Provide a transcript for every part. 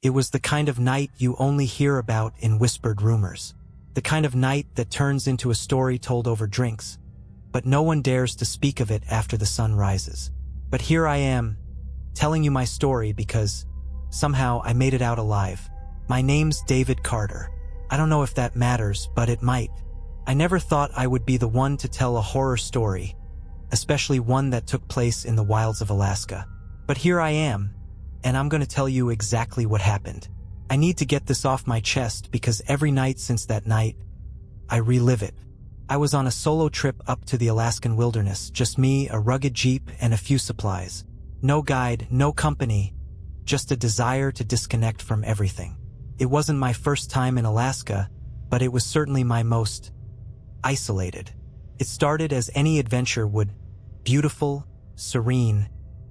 It was the kind of night you only hear about in whispered rumors. The kind of night that turns into a story told over drinks, but no one dares to speak of it after the sun rises. But here I am, telling you my story because somehow I made it out alive. My name's David Carter. I don't know if that matters, but it might. I never thought I would be the one to tell a horror story, especially one that took place in the wilds of Alaska. But here I am, and I'm going to tell you exactly what happened. I need to get this off my chest because every night since that night, I relive it. I was on a solo trip up to the Alaskan wilderness, just me, a rugged Jeep, and a few supplies. No guide, no company, just a desire to disconnect from everything. It wasn't my first time in Alaska, but it was certainly my most isolated. It started as any adventure would, beautiful, serene,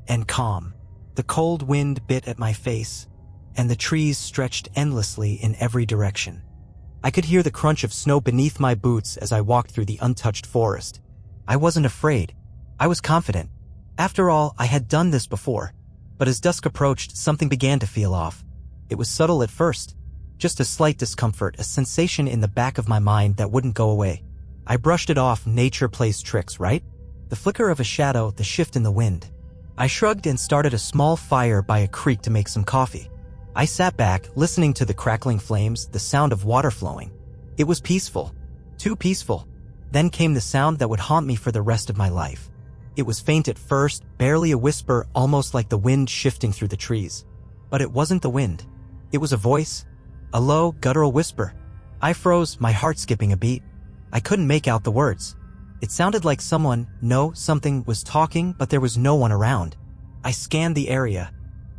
and calm. The cold wind bit at my face, and the trees stretched endlessly in every direction. I could hear the crunch of snow beneath my boots as I walked through the untouched forest. I wasn't afraid. I was confident. After all, I had done this before. But as dusk approached, something began to feel off. It was subtle at first. Just a slight discomfort, a sensation in the back of my mind that wouldn't go away. I brushed it off. Nature plays tricks, right? The flicker of a shadow, the shift in the wind. I shrugged and started a small fire by a creek to make some coffee. I sat back, listening to the crackling flames, the sound of water flowing. It was peaceful. Too peaceful. Then came the sound that would haunt me for the rest of my life. It was faint at first, barely a whisper, almost like the wind shifting through the trees. But it wasn't the wind. It was a voice. A low, guttural whisper. I froze, my heart skipping a beat. I couldn't make out the words. It sounded like something was talking, but there was no one around. I scanned the area,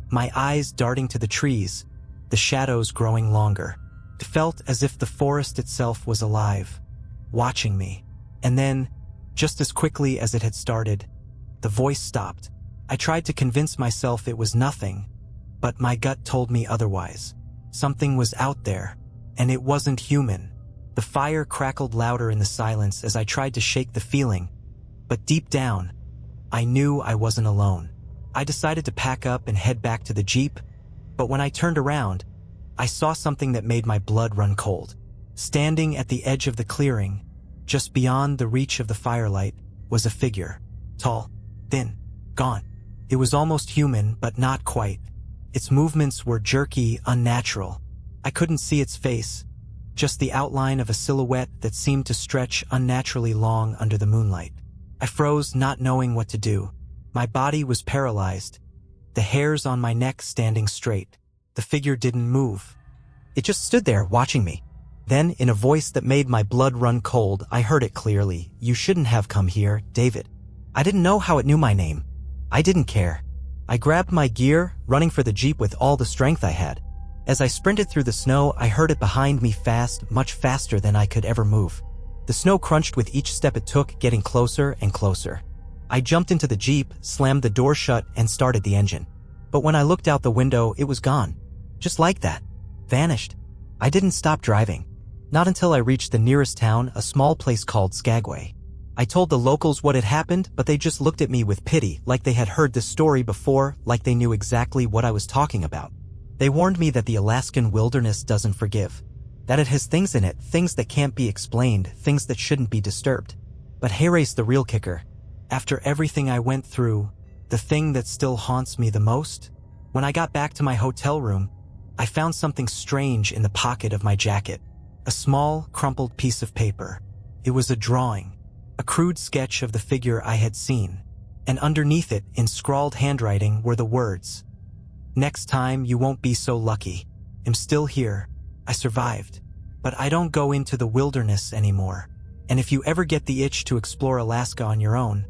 my eyes darting to the trees, the shadows growing longer. It felt as if the forest itself was alive, watching me. And then, just as quickly as it had started, the voice stopped. I tried to convince myself it was nothing, but my gut told me otherwise. Something was out there, and it wasn't human. The fire crackled louder in the silence as I tried to shake the feeling, but deep down, I knew I wasn't alone. I decided to pack up and head back to the Jeep, but when I turned around, I saw something that made my blood run cold. Standing at the edge of the clearing, just beyond the reach of the firelight, was a figure. Tall, thin, gaunt. It was almost human, but not quite. Its movements were jerky, unnatural. I couldn't see its face, just the outline of a silhouette that seemed to stretch unnaturally long under the moonlight. I froze, not knowing what to do. My body was paralyzed, the hairs on my neck standing straight. The figure didn't move. It just stood there, watching me. Then, in a voice that made my blood run cold, I heard it clearly. "You shouldn't have come here, David." I didn't know how it knew my name. I didn't care. I grabbed my gear, running for the Jeep with all the strength I had. As I sprinted through the snow, I heard it behind me fast, much faster than I could ever move. The snow crunched with each step it took, getting closer and closer. I jumped into the Jeep, slammed the door shut, and started the engine. But when I looked out the window, it was gone. Just like that. Vanished. I didn't stop driving. Not until I reached the nearest town, a small place called Skagway. I told the locals what had happened, but they just looked at me with pity, like they had heard this story before, like they knew exactly what I was talking about. They warned me that the Alaskan wilderness doesn't forgive. That it has things in it, things that can't be explained, things that shouldn't be disturbed. But here's the real kicker. After everything I went through, the thing that still haunts me the most? When I got back to my hotel room, I found something strange in the pocket of my jacket. A small, crumpled piece of paper. It was a drawing, a crude sketch of the figure I had seen. And underneath it, in scrawled handwriting, were the words, "Next time you won't be so lucky. I'm still here. I survived. But I don't go into the wilderness anymore. And if you ever get the itch to explore Alaska on your own,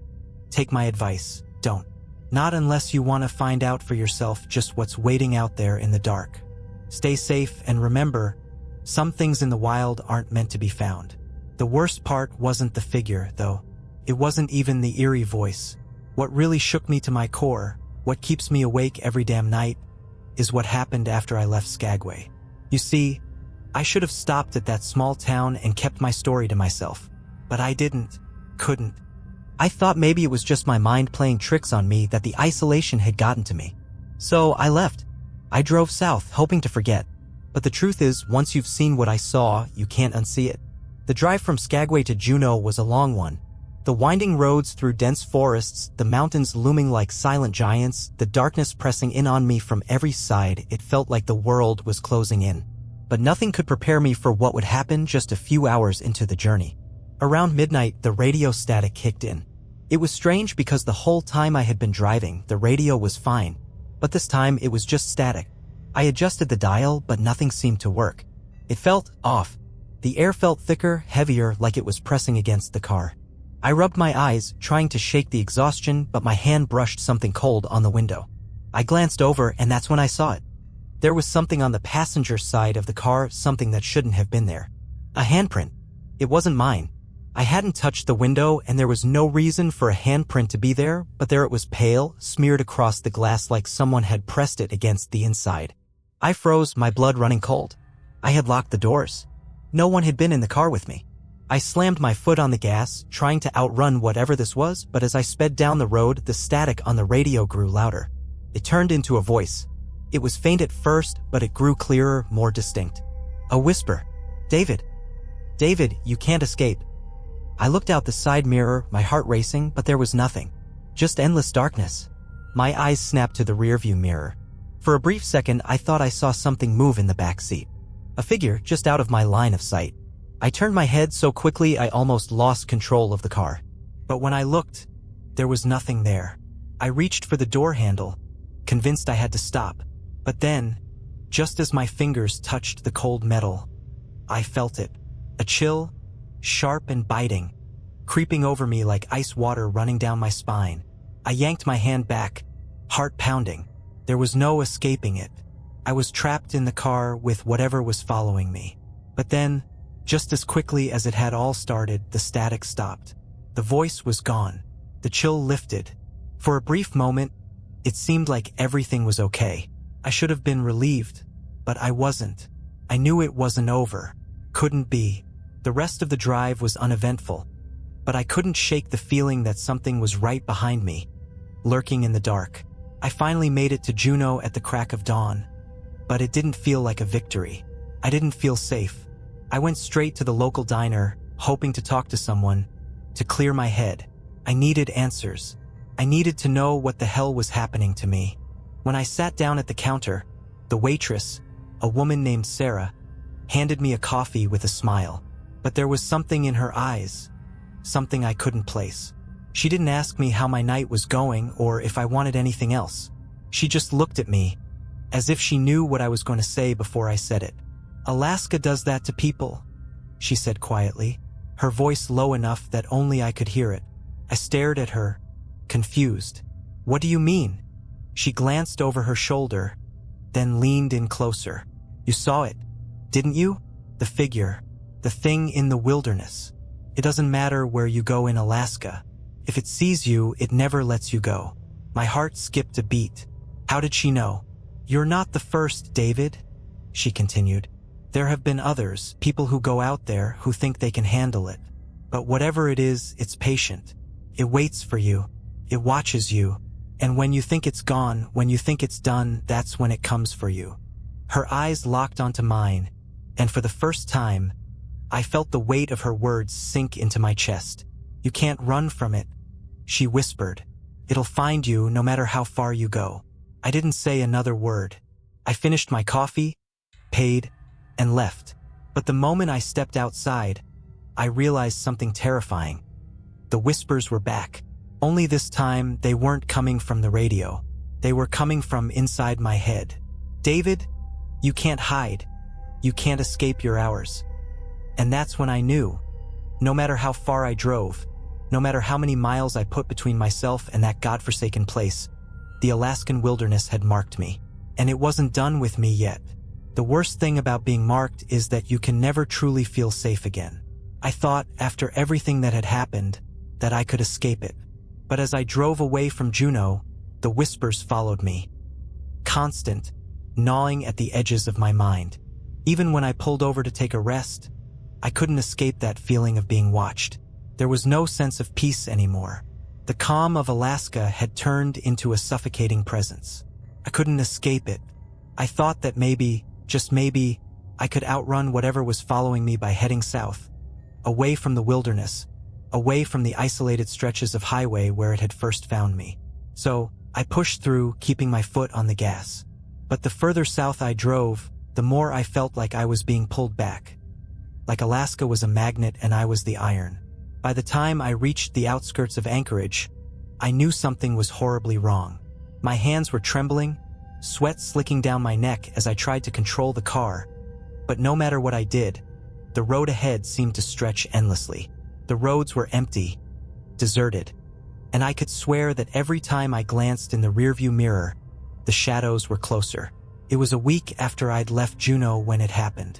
take my advice, don't. Not unless you want to find out for yourself just what's waiting out there in the dark. Stay safe and remember, some things in the wild aren't meant to be found." The worst part wasn't the figure, though. It wasn't even the eerie voice. What really shook me to my core, what keeps me awake every damn night, is what happened after I left Skagway. You see, I should have stopped at that small town and kept my story to myself. But I couldn't. I thought maybe it was just my mind playing tricks on me, that the isolation had gotten to me. So I left. I drove south, hoping to forget. But the truth is, once you've seen what I saw, you can't unsee it. The drive from Skagway to Juneau was a long one. The winding roads through dense forests, the mountains looming like silent giants, the darkness pressing in on me from every side, it felt like the world was closing in. But nothing could prepare me for what would happen just a few hours into the journey. Around midnight, the radio static kicked in. It was strange because the whole time I had been driving, the radio was fine. But this time, it was just static. I adjusted the dial, but nothing seemed to work. It felt off. The air felt thicker, heavier, like it was pressing against the car. I rubbed my eyes, trying to shake the exhaustion, but my hand brushed something cold on the window. I glanced over, and that's when I saw it. There was something on the passenger side of the car, something that shouldn't have been there. A handprint. It wasn't mine. I hadn't touched the window, and there was no reason for a handprint to be there, but there it was, pale, smeared across the glass like someone had pressed it against the inside. I froze, my blood running cold. I had locked the doors. No one had been in the car with me. I slammed my foot on the gas, trying to outrun whatever this was, but as I sped down the road, the static on the radio grew louder. It turned into a voice. It was faint at first, but it grew clearer, more distinct. A whisper. David. David, you can't escape. I looked out the side mirror, my heart racing, but there was nothing. Just endless darkness. My eyes snapped to the rearview mirror. For a brief second, I thought I saw something move in the back seat. A figure just out of my line of sight. I turned my head so quickly I almost lost control of the car. But when I looked, there was nothing there. I reached for the door handle, convinced I had to stop. But then, just as my fingers touched the cold metal, I felt it. A chill, sharp and biting, creeping over me like ice water running down my spine. I yanked my hand back, heart pounding. There was no escaping it. I was trapped in the car with whatever was following me. But then, just as quickly as it had all started, the static stopped. The voice was gone. The chill lifted. For a brief moment, it seemed like everything was okay. I should have been relieved, but I wasn't. I knew it wasn't over. Couldn't be. The rest of the drive was uneventful, but I couldn't shake the feeling that something was right behind me, lurking in the dark. I finally made it to Juneau at the crack of dawn, but it didn't feel like a victory. I didn't feel safe. I went straight to the local diner, hoping to talk to someone, to clear my head. I needed answers. I needed to know what the hell was happening to me. When I sat down at the counter, the waitress, a woman named Sarah, handed me a coffee with a smile. But there was something in her eyes, something I couldn't place. She didn't ask me how my night was going or if I wanted anything else. She just looked at me, as if she knew what I was going to say before I said it. Alaska does that to people, she said quietly, her voice low enough that only I could hear it. I stared at her, confused. What do you mean? She glanced over her shoulder, then leaned in closer. You saw it, didn't you? The figure. The thing in the wilderness. It doesn't matter where you go in Alaska. If it sees you, it never lets you go. My heart skipped a beat. How did she know? You're not the first, David, she continued. There have been others, people who go out there who think they can handle it. But whatever it is, it's patient. It waits for you. It watches you. And when you think it's gone, when you think it's done, that's when it comes for you. Her eyes locked onto mine, and for the first time, I felt the weight of her words sink into my chest. You can't run from it, she whispered. It'll find you no matter how far you go. I didn't say another word. I finished my coffee, paid, and left. But the moment I stepped outside, I realized something terrifying. The whispers were back. Only this time, they weren't coming from the radio. They were coming from inside my head. David, you can't hide. You can't escape your hours. And that's when I knew. No matter how far I drove, no matter how many miles I put between myself and that godforsaken place, the Alaskan wilderness had marked me. And it wasn't done with me yet. The worst thing about being marked is that you can never truly feel safe again. I thought, after everything that had happened, that I could escape it. But as I drove away from Juneau, the whispers followed me. Constant, gnawing at the edges of my mind. Even when I pulled over to take a rest, I couldn't escape that feeling of being watched. There was no sense of peace anymore. The calm of Alaska had turned into a suffocating presence. I couldn't escape it. I thought that maybe, just maybe, I could outrun whatever was following me by heading south, away from the wilderness, away from the isolated stretches of highway where it had first found me. So, I pushed through, keeping my foot on the gas. But the further south I drove, the more I felt like I was being pulled back. Like Alaska was a magnet and I was the iron. By the time I reached the outskirts of Anchorage, I knew something was horribly wrong. My hands were trembling, sweat slicking down my neck as I tried to control the car. But no matter what I did, the road ahead seemed to stretch endlessly. The roads were empty, deserted, and I could swear that every time I glanced in the rearview mirror, the shadows were closer. It was a week after I'd left Juneau when it happened.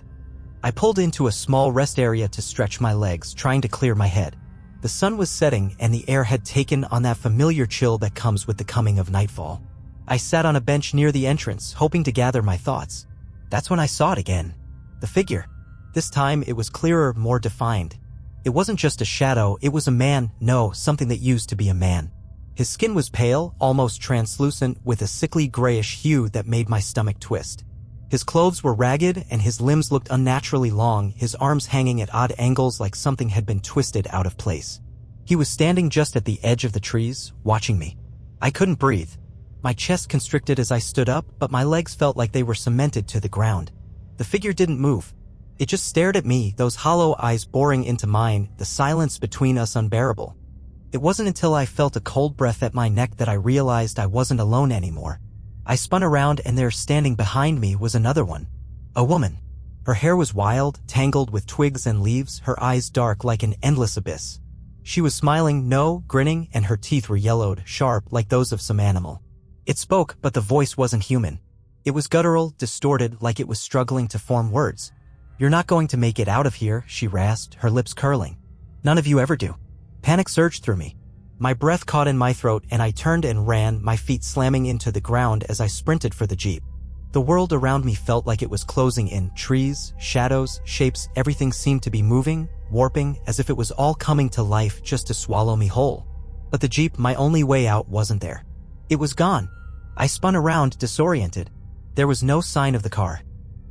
I pulled into a small rest area to stretch my legs, trying to clear my head. The sun was setting and the air had taken on that familiar chill that comes with the coming of nightfall. I sat on a bench near the entrance, hoping to gather my thoughts. That's when I saw it again. The figure. This time it was clearer, more defined. It wasn't just a shadow, it was a man, no, something that used to be a man. His skin was pale, almost translucent, with a sickly grayish hue that made my stomach twist. His clothes were ragged and his limbs looked unnaturally long, his arms hanging at odd angles like something had been twisted out of place. He was standing just at the edge of the trees, watching me. I couldn't breathe. My chest constricted as I stood up, but my legs felt like they were cemented to the ground. The figure didn't move. It just stared at me, those hollow eyes boring into mine, the silence between us unbearable. It wasn't until I felt a cold breath at my neck that I realized I wasn't alone anymore. I spun around and there, standing behind me, was another one. A woman. Her hair was wild, tangled with twigs and leaves, her eyes dark like an endless abyss. She was smiling, no, grinning, and her teeth were yellowed, sharp, like those of some animal. It spoke, but the voice wasn't human. It was guttural, distorted, like it was struggling to form words. "You're not going to make it out of here," she rasped, her lips curling. "None of you ever do." Panic surged through me. My breath caught in my throat and I turned and ran, my feet slamming into the ground as I sprinted for the Jeep. The world around me felt like it was closing in. Trees, shadows, shapes, everything seemed to be moving, warping, as if it was all coming to life just to swallow me whole. But the Jeep, my only way out, wasn't there. It was gone. I spun around, disoriented. There was no sign of the car.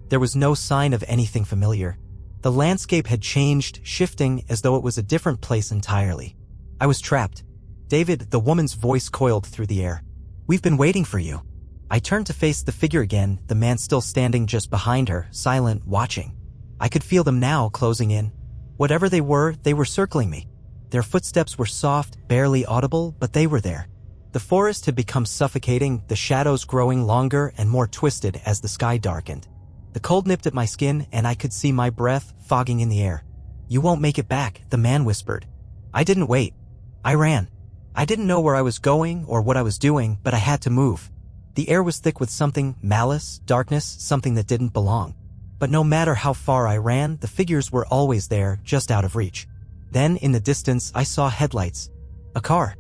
There was no sign of anything familiar. The landscape had changed, shifting as though it was a different place entirely. I was trapped. "David," the woman's voice coiled through the air. "We've been waiting for you." I turned to face the figure again, the man still standing just behind her, silent, watching. I could feel them now, closing in. Whatever they were circling me. Their footsteps were soft, barely audible, but they were there. The forest had become suffocating, the shadows growing longer and more twisted as the sky darkened. The cold nipped at my skin and I could see my breath fogging in the air. "You won't make it back," the man whispered. I didn't wait. I ran. I didn't know where I was going or what I was doing, but I had to move. The air was thick with something, malice, darkness, something that didn't belong. But no matter how far I ran, the figures were always there, just out of reach. Then, in the distance, I saw headlights. A car.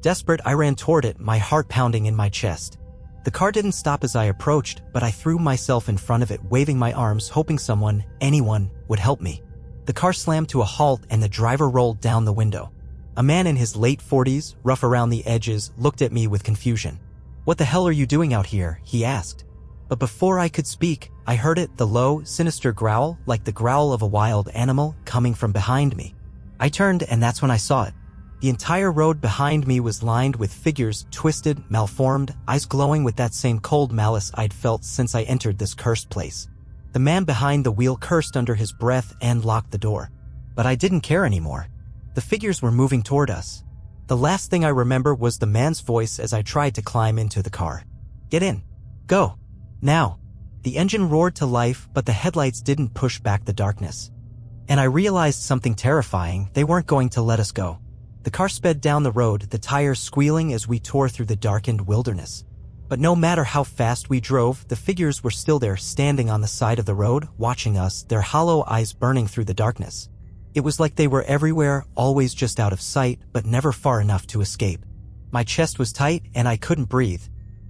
Desperate, I ran toward it, my heart pounding in my chest. The car didn't stop as I approached, but I threw myself in front of it, waving my arms, hoping someone, anyone, would help me. The car slammed to a halt and the driver rolled down the window. A man in his late 40s, rough around the edges, looked at me with confusion. "What the hell are you doing out here?" he asked. But before I could speak, I heard it, the low, sinister growl, like the growl of a wild animal, coming from behind me. I turned and that's when I saw it. The entire road behind me was lined with figures, twisted, malformed, eyes glowing with that same cold malice I'd felt since I entered this cursed place. The man behind the wheel cursed under his breath and locked the door. But I didn't care anymore. The figures were moving toward us. The last thing I remember was the man's voice as I tried to climb into the car. "Get in. Go. Now." The engine roared to life, but the headlights didn't push back the darkness. And I realized something terrifying. They weren't going to let us go. The car sped down the road, the tires squealing as we tore through the darkened wilderness. But no matter how fast we drove, the figures were still there, standing on the side of the road, watching us, their hollow eyes burning through the darkness. It was like they were everywhere, always just out of sight, but never far enough to escape. My chest was tight and I couldn't breathe.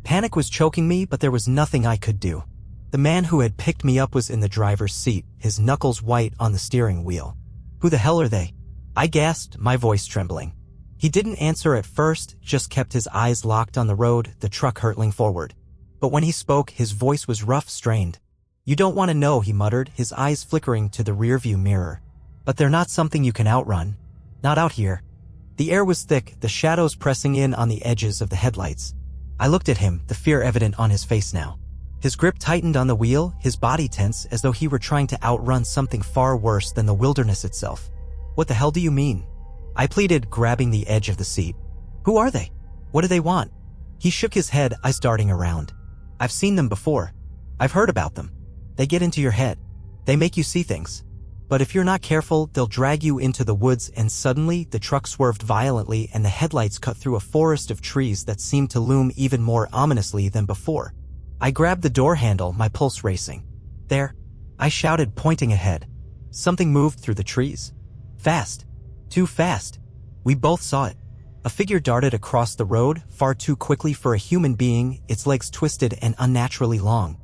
Panic was choking me, but there was nothing I could do. The man who had picked me up was in the driver's seat, his knuckles white on the steering wheel. "Who the hell are they?" I gasped, my voice trembling. He didn't answer at first, just kept his eyes locked on the road, the truck hurtling forward. But when he spoke, his voice was rough, strained. "You don't want to know," he muttered, his eyes flickering to the rearview mirror. "But they're not something you can outrun. Not out here." The air was thick, the shadows pressing in on the edges of the headlights. I looked at him, the fear evident on his face now. His grip tightened on the wheel, his body tense as though he were trying to outrun something far worse than the wilderness itself. "What the hell do you mean?" I pleaded, grabbing the edge of the seat. "Who are they? What do they want?" He shook his head, eyes darting around. "I've seen them before. I've heard about them. They get into your head. They make you see things. But if you're not careful, they'll drag you into the woods." And suddenly, the truck swerved violently and the headlights cut through a forest of trees that seemed to loom even more ominously than before. I grabbed the door handle, my pulse racing. "There!" I shouted, pointing ahead. Something moved through the trees. Fast. Too fast. We both saw it. A figure darted across the road, far too quickly for a human being, its legs twisted and unnaturally long.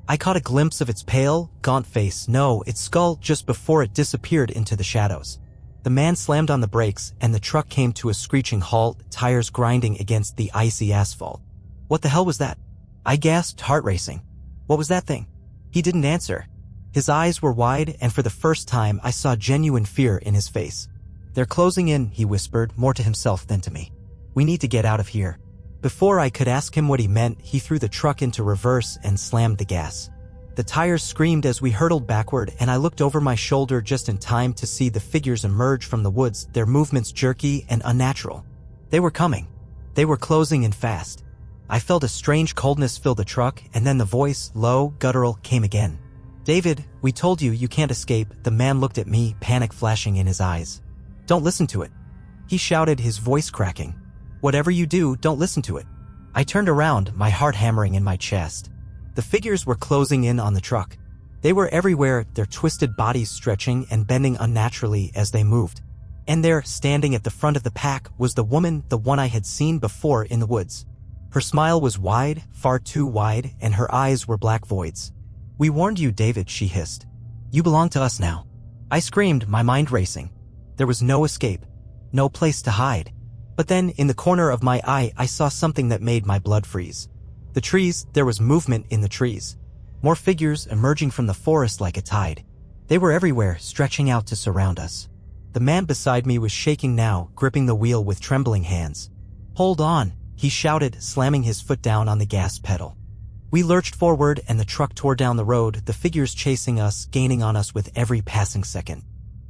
I caught a glimpse of its pale, gaunt face, no, its skull, just before it disappeared into the shadows. The man slammed on the brakes, and the truck came to a screeching halt, tires grinding against the icy asphalt. "What the hell was that?" I gasped, heart racing. "What was that thing?" He didn't answer. His eyes were wide, and for the first time I saw genuine fear in his face. "They're closing in," he whispered, more to himself than to me. "We need to get out of here." Before I could ask him what he meant, he threw the truck into reverse and slammed the gas. The tires screamed as we hurtled backward, and I looked over my shoulder just in time to see the figures emerge from the woods, their movements jerky and unnatural. They were coming. They were closing in fast. I felt a strange coldness fill the truck, and then the voice, low, guttural, came again. "David, we told you, you can't escape." The man looked at me, panic flashing in his eyes. "Don't listen to it," he shouted, his voice cracking. "Whatever you do, don't listen to it." I turned around, my heart hammering in my chest. The figures were closing in on the truck. They were everywhere, their twisted bodies stretching and bending unnaturally as they moved. And there, standing at the front of the pack, was the woman, the one I had seen before in the woods. Her smile was wide, far too wide, and her eyes were black voids. "We warned you, David," she hissed. "You belong to us now." I screamed, my mind racing. There was no escape, no place to hide. But then, in the corner of my eye, I saw something that made my blood freeze. The trees, there was movement in the trees. More figures emerging from the forest like a tide. They were everywhere, stretching out to surround us. The man beside me was shaking now, gripping the wheel with trembling hands. "Hold on," he shouted, slamming his foot down on the gas pedal. We lurched forward and the truck tore down the road, the figures chasing us, gaining on us with every passing second.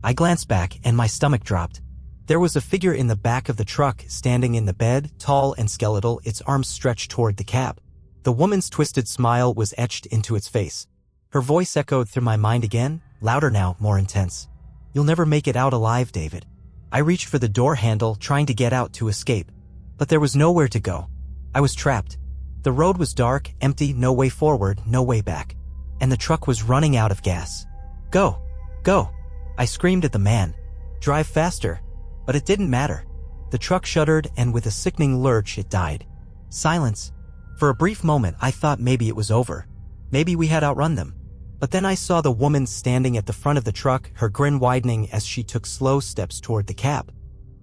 I glanced back and my stomach dropped. There was a figure in the back of the truck, standing in the bed, tall and skeletal, its arms stretched toward the cab. The woman's twisted smile was etched into its face. Her voice echoed through my mind again, louder now, more intense. "You'll never make it out alive, David." I reached for the door handle, trying to get out to escape. But there was nowhere to go. I was trapped. The road was dark, empty, no way forward, no way back. And the truck was running out of gas. "Go! Go!" I screamed at the man. "Drive faster." But it didn't matter. The truck shuddered, and with a sickening lurch, it died. Silence. For a brief moment, I thought maybe it was over. Maybe we had outrun them. But then I saw the woman standing at the front of the truck, her grin widening as she took slow steps toward the cab.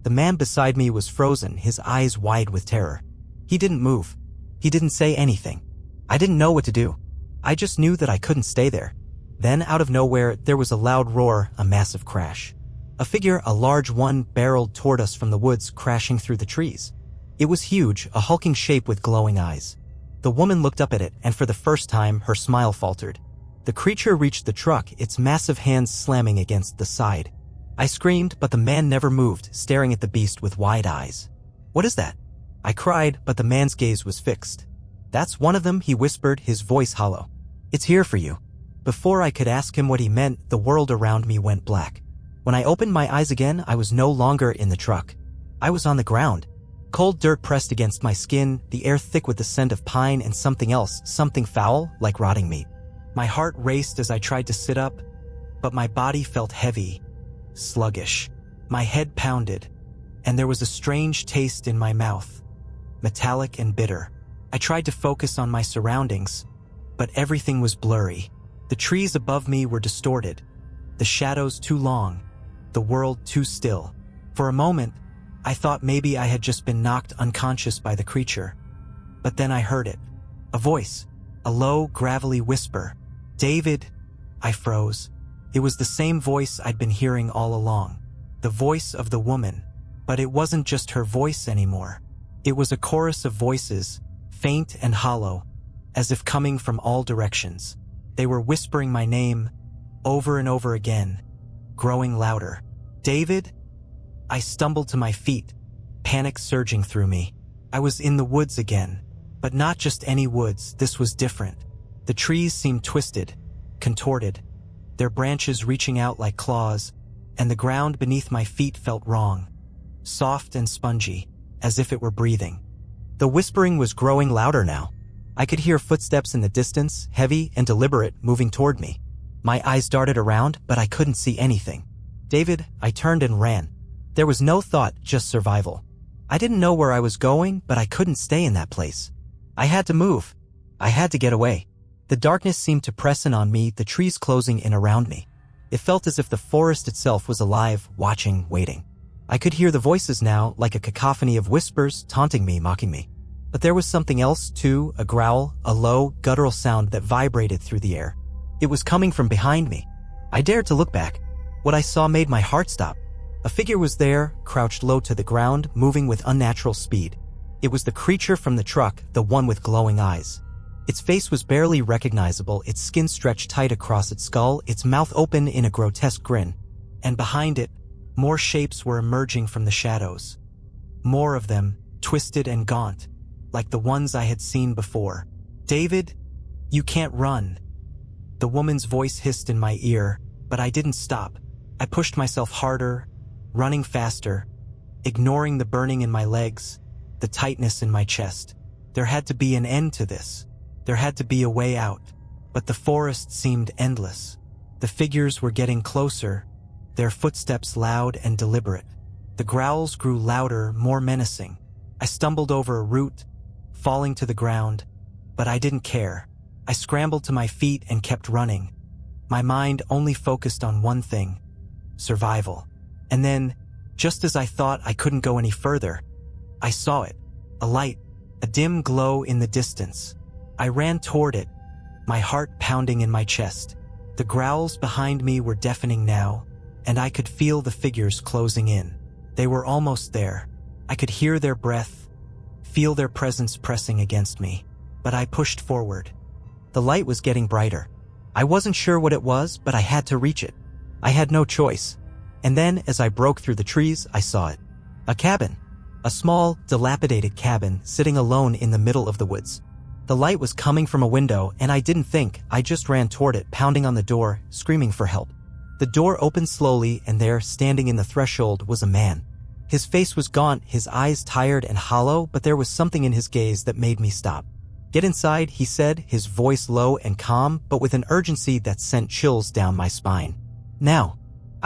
The man beside me was frozen, his eyes wide with terror. He didn't move. He didn't say anything. I didn't know what to do. I just knew that I couldn't stay there. Then, out of nowhere, there was a loud roar, a massive crash. A figure, a large one, barreled toward us from the woods, crashing through the trees. It was huge, a hulking shape with glowing eyes. The woman looked up at it, and for the first time, her smile faltered. The creature reached the truck, its massive hands slamming against the side. I screamed, but the man never moved, staring at the beast with wide eyes. "What is that?" I cried, but the man's gaze was fixed. "That's one of them," he whispered, his voice hollow. "It's here for you." Before I could ask him what he meant, the world around me went black. When I opened my eyes again, I was no longer in the truck. I was on the ground. Cold dirt pressed against my skin, the air thick with the scent of pine and something else, something foul, like rotting meat. My heart raced as I tried to sit up, but my body felt heavy, sluggish. My head pounded, and there was a strange taste in my mouth, metallic and bitter. I tried to focus on my surroundings, but everything was blurry. The trees above me were distorted, the shadows too long, the world too still. For a moment, I thought maybe I had just been knocked unconscious by the creature. But then I heard it. A voice. A low, gravelly whisper. "David." I froze. It was the same voice I'd been hearing all along. The voice of the woman. But it wasn't just her voice anymore. It was a chorus of voices, faint and hollow, as if coming from all directions. They were whispering my name over and over again, growing louder. "David?" I stumbled to my feet, panic surging through me. I was in the woods again, but not just any woods. This was different. The trees seemed twisted, contorted, their branches reaching out like claws, and the ground beneath my feet felt wrong, soft and spongy, as if it were breathing. The whispering was growing louder now. I could hear footsteps in the distance, heavy and deliberate, moving toward me. My eyes darted around, but I couldn't see anything. "David," I turned and ran. There was no thought, just survival. I didn't know where I was going, but I couldn't stay in that place. I had to move. I had to get away. The darkness seemed to press in on me, the trees closing in around me. It felt as if the forest itself was alive, watching, waiting. I could hear the voices now, like a cacophony of whispers, taunting me, mocking me. But there was something else, too, a growl, a low, guttural sound that vibrated through the air. It was coming from behind me. I dared to look back. What I saw made my heart stop. A figure was there, crouched low to the ground, moving with unnatural speed. It was the creature from the truck, the one with glowing eyes. Its face was barely recognizable, its skin stretched tight across its skull, its mouth open in a grotesque grin. And behind it, more shapes were emerging from the shadows. More of them, twisted and gaunt, like the ones I had seen before. "David, you can't run." The woman's voice hissed in my ear, but I didn't stop. I pushed myself harder, running faster, ignoring the burning in my legs, the tightness in my chest. There had to be an end to this. There had to be a way out. But the forest seemed endless. The figures were getting closer, their footsteps loud and deliberate. The growls grew louder, more menacing. I stumbled over a root, falling to the ground, but I didn't care. I scrambled to my feet and kept running. My mind only focused on one thing: survival. And then, just as I thought I couldn't go any further, I saw it. A light, a dim glow in the distance. I ran toward it, my heart pounding in my chest. The growls behind me were deafening now, and I could feel the figures closing in. They were almost there. I could hear their breath, feel their presence pressing against me. But I pushed forward. The light was getting brighter. I wasn't sure what it was, but I had to reach it. I had no choice. And then, as I broke through the trees, I saw it. A cabin. A small, dilapidated cabin sitting alone in the middle of the woods. The light was coming from a window, and I didn't think. I just ran toward it, pounding on the door, screaming for help. The door opened slowly, and there, standing in the threshold, was a man. His face was gaunt, his eyes tired and hollow, but there was something in his gaze that made me stop. "Get inside," he said, his voice low and calm, but with an urgency that sent chills down my spine. Now.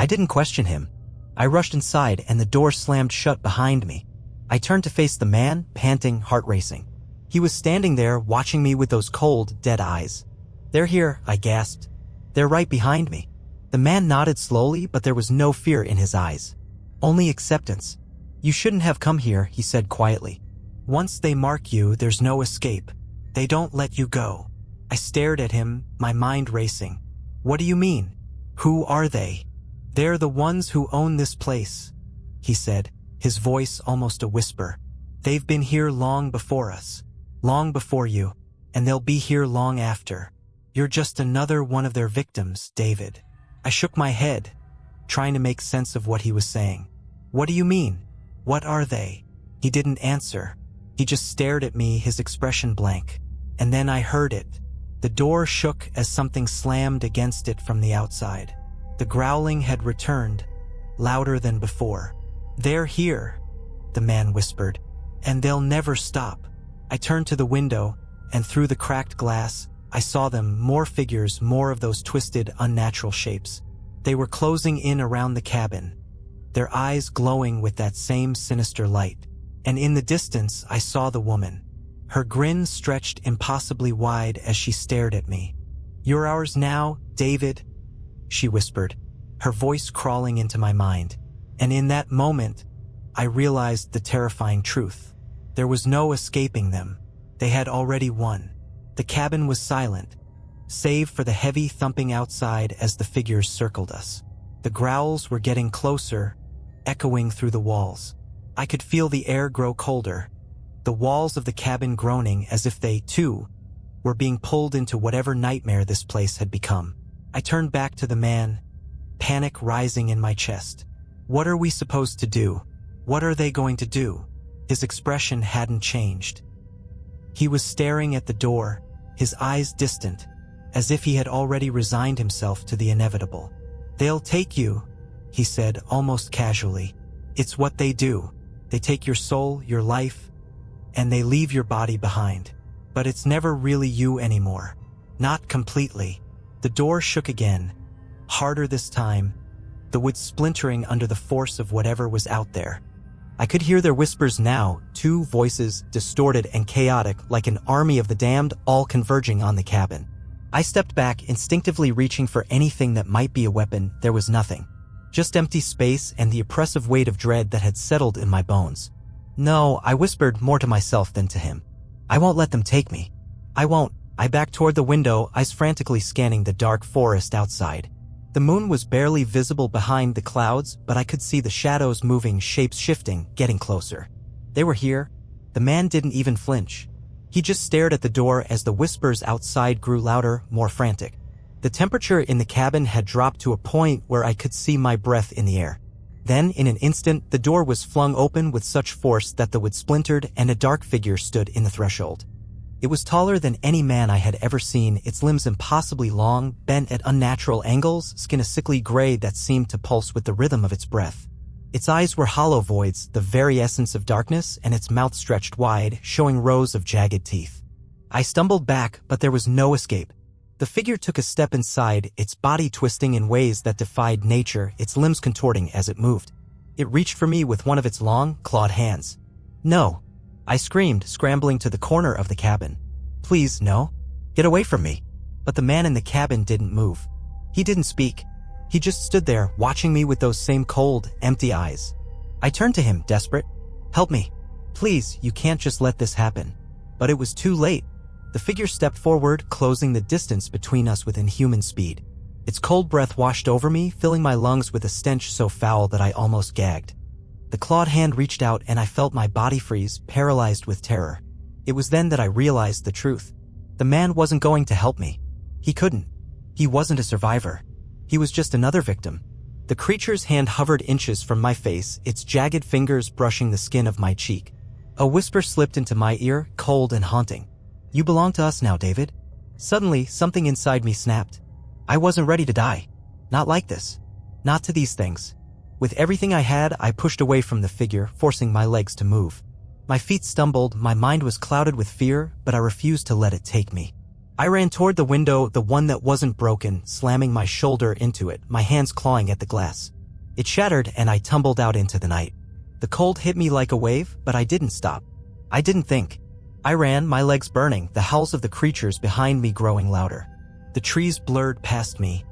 I didn't question him. I rushed inside, and the door slammed shut behind me. I turned to face the man, panting, heart racing. He was standing there, watching me with those cold, dead eyes. "They're here," I gasped. "They're right behind me." The man nodded slowly, but there was no fear in his eyes. Only acceptance. "You shouldn't have come here," he said quietly. "Once they mark you, there's no escape. They don't let you go." I stared at him, my mind racing. "What do you mean? Who are they?" "They're the ones who own this place," he said, his voice almost a whisper. "They've been here long before us. Long before you, and they'll be here long after. You're just another one of their victims, David." I shook my head, trying to make sense of what he was saying. "What do you mean? What are they?" He didn't answer. He just stared at me, his expression blank. And then I heard it. The door shook as something slammed against it from the outside. The growling had returned, louder than before. "They're here," the man whispered, "and they'll never stop." I turned to the window, and through the cracked glass, I saw them, more figures, more of those twisted, unnatural shapes. They were closing in around the cabin, their eyes glowing with that same sinister light. And in the distance, I saw the woman. Her grin stretched impossibly wide as she stared at me. "You're ours now, David," she whispered, her voice crawling into my mind. And in that moment, I realized the terrifying truth. There was no escaping them. They had already won. The cabin was silent, save for the heavy thumping outside as the figures circled us. The growls were getting closer, echoing through the walls. I could feel the air grow colder, the walls of the cabin groaning as if they, too, were being pulled into whatever nightmare this place had become. I turned back to the man, panic rising in my chest. What are we supposed to do? What are they going to do? His expression hadn't changed. He was staring at the door, his eyes distant, as if he had already resigned himself to the inevitable. "They'll take you," he said almost casually. "It's what they do. They take your soul, your life, and they leave your body behind. But it's never really you anymore. Not completely." The door shook again, harder this time, the wood splintering under the force of whatever was out there. I could hear their whispers now, two voices, distorted and chaotic like an army of the damned, all converging on the cabin. I stepped back, instinctively reaching for anything that might be a weapon. There was nothing. Just empty space and the oppressive weight of dread that had settled in my bones. "No," I whispered more to myself than to him. "I won't let them take me. I won't." I backed toward the window, eyes frantically scanning the dark forest outside. The moon was barely visible behind the clouds, but I could see the shadows moving, shapes shifting, getting closer. They were here. The man didn't even flinch. He just stared at the door as the whispers outside grew louder, more frantic. The temperature in the cabin had dropped to a point where I could see my breath in the air. Then, in an instant, the door was flung open with such force that the wood splintered and a dark figure stood in the threshold. It was taller than any man I had ever seen, its limbs impossibly long, bent at unnatural angles, skin a sickly gray that seemed to pulse with the rhythm of its breath. Its eyes were hollow voids, the very essence of darkness, and its mouth stretched wide, showing rows of jagged teeth. I stumbled back, but there was no escape. The figure took a step inside, its body twisting in ways that defied nature, its limbs contorting as it moved. It reached for me with one of its long, clawed hands. "No!" I screamed, scrambling to the corner of the cabin. "Please, no. Get away from me." But the man in the cabin didn't move. He didn't speak. He just stood there, watching me with those same cold, empty eyes. I turned to him, desperate. "Help me. Please, you can't just let this happen." But it was too late. The figure stepped forward, closing the distance between us with inhuman speed. Its cold breath washed over me, filling my lungs with a stench so foul that I almost gagged. The clawed hand reached out and I felt my body freeze, paralyzed with terror. It was then that I realized the truth. The man wasn't going to help me. He couldn't. He wasn't a survivor. He was just another victim. The creature's hand hovered inches from my face, its jagged fingers brushing the skin of my cheek. A whisper slipped into my ear, cold and haunting. "You belong to us now, David." Suddenly, something inside me snapped. I wasn't ready to die. Not like this. Not to these things. With everything I had, I pushed away from the figure, forcing my legs to move. My feet stumbled, my mind was clouded with fear, but I refused to let it take me. I ran toward the window, the one that wasn't broken, slamming my shoulder into it, my hands clawing at the glass. It shattered and I tumbled out into the night. The cold hit me like a wave, but I didn't stop. I didn't think. I ran, my legs burning, the howls of the creatures behind me growing louder. The trees blurred past me,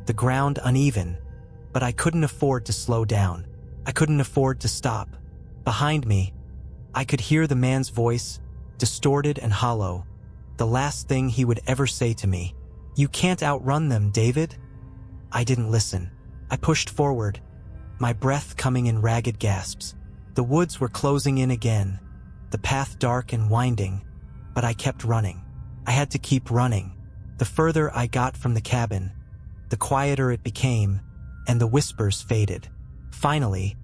the ground uneven, but I couldn't afford to slow down. I couldn't afford to stop. Behind me, I could hear the man's voice, distorted and hollow, the last thing he would ever say to me. "You can't outrun them, David." I didn't listen. I pushed forward, my breath coming in ragged gasps. The woods were closing in again, the path dark and winding, but I kept running. I had to keep running. The further I got from the cabin, the quieter it became, and the whispers faded. Finally,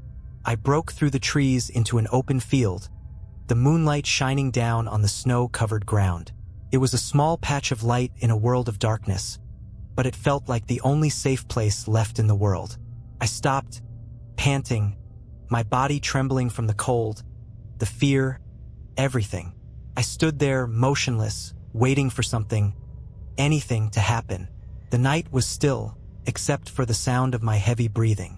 I broke through the trees into an open field, the moonlight shining down on the snow-covered ground. It was a small patch of light in a world of darkness, but it felt like the only safe place left in the world. I stopped, panting, my body trembling from the cold, the fear, everything. I stood there, motionless, waiting for something, anything to happen. The night was still, except for the sound of my heavy breathing.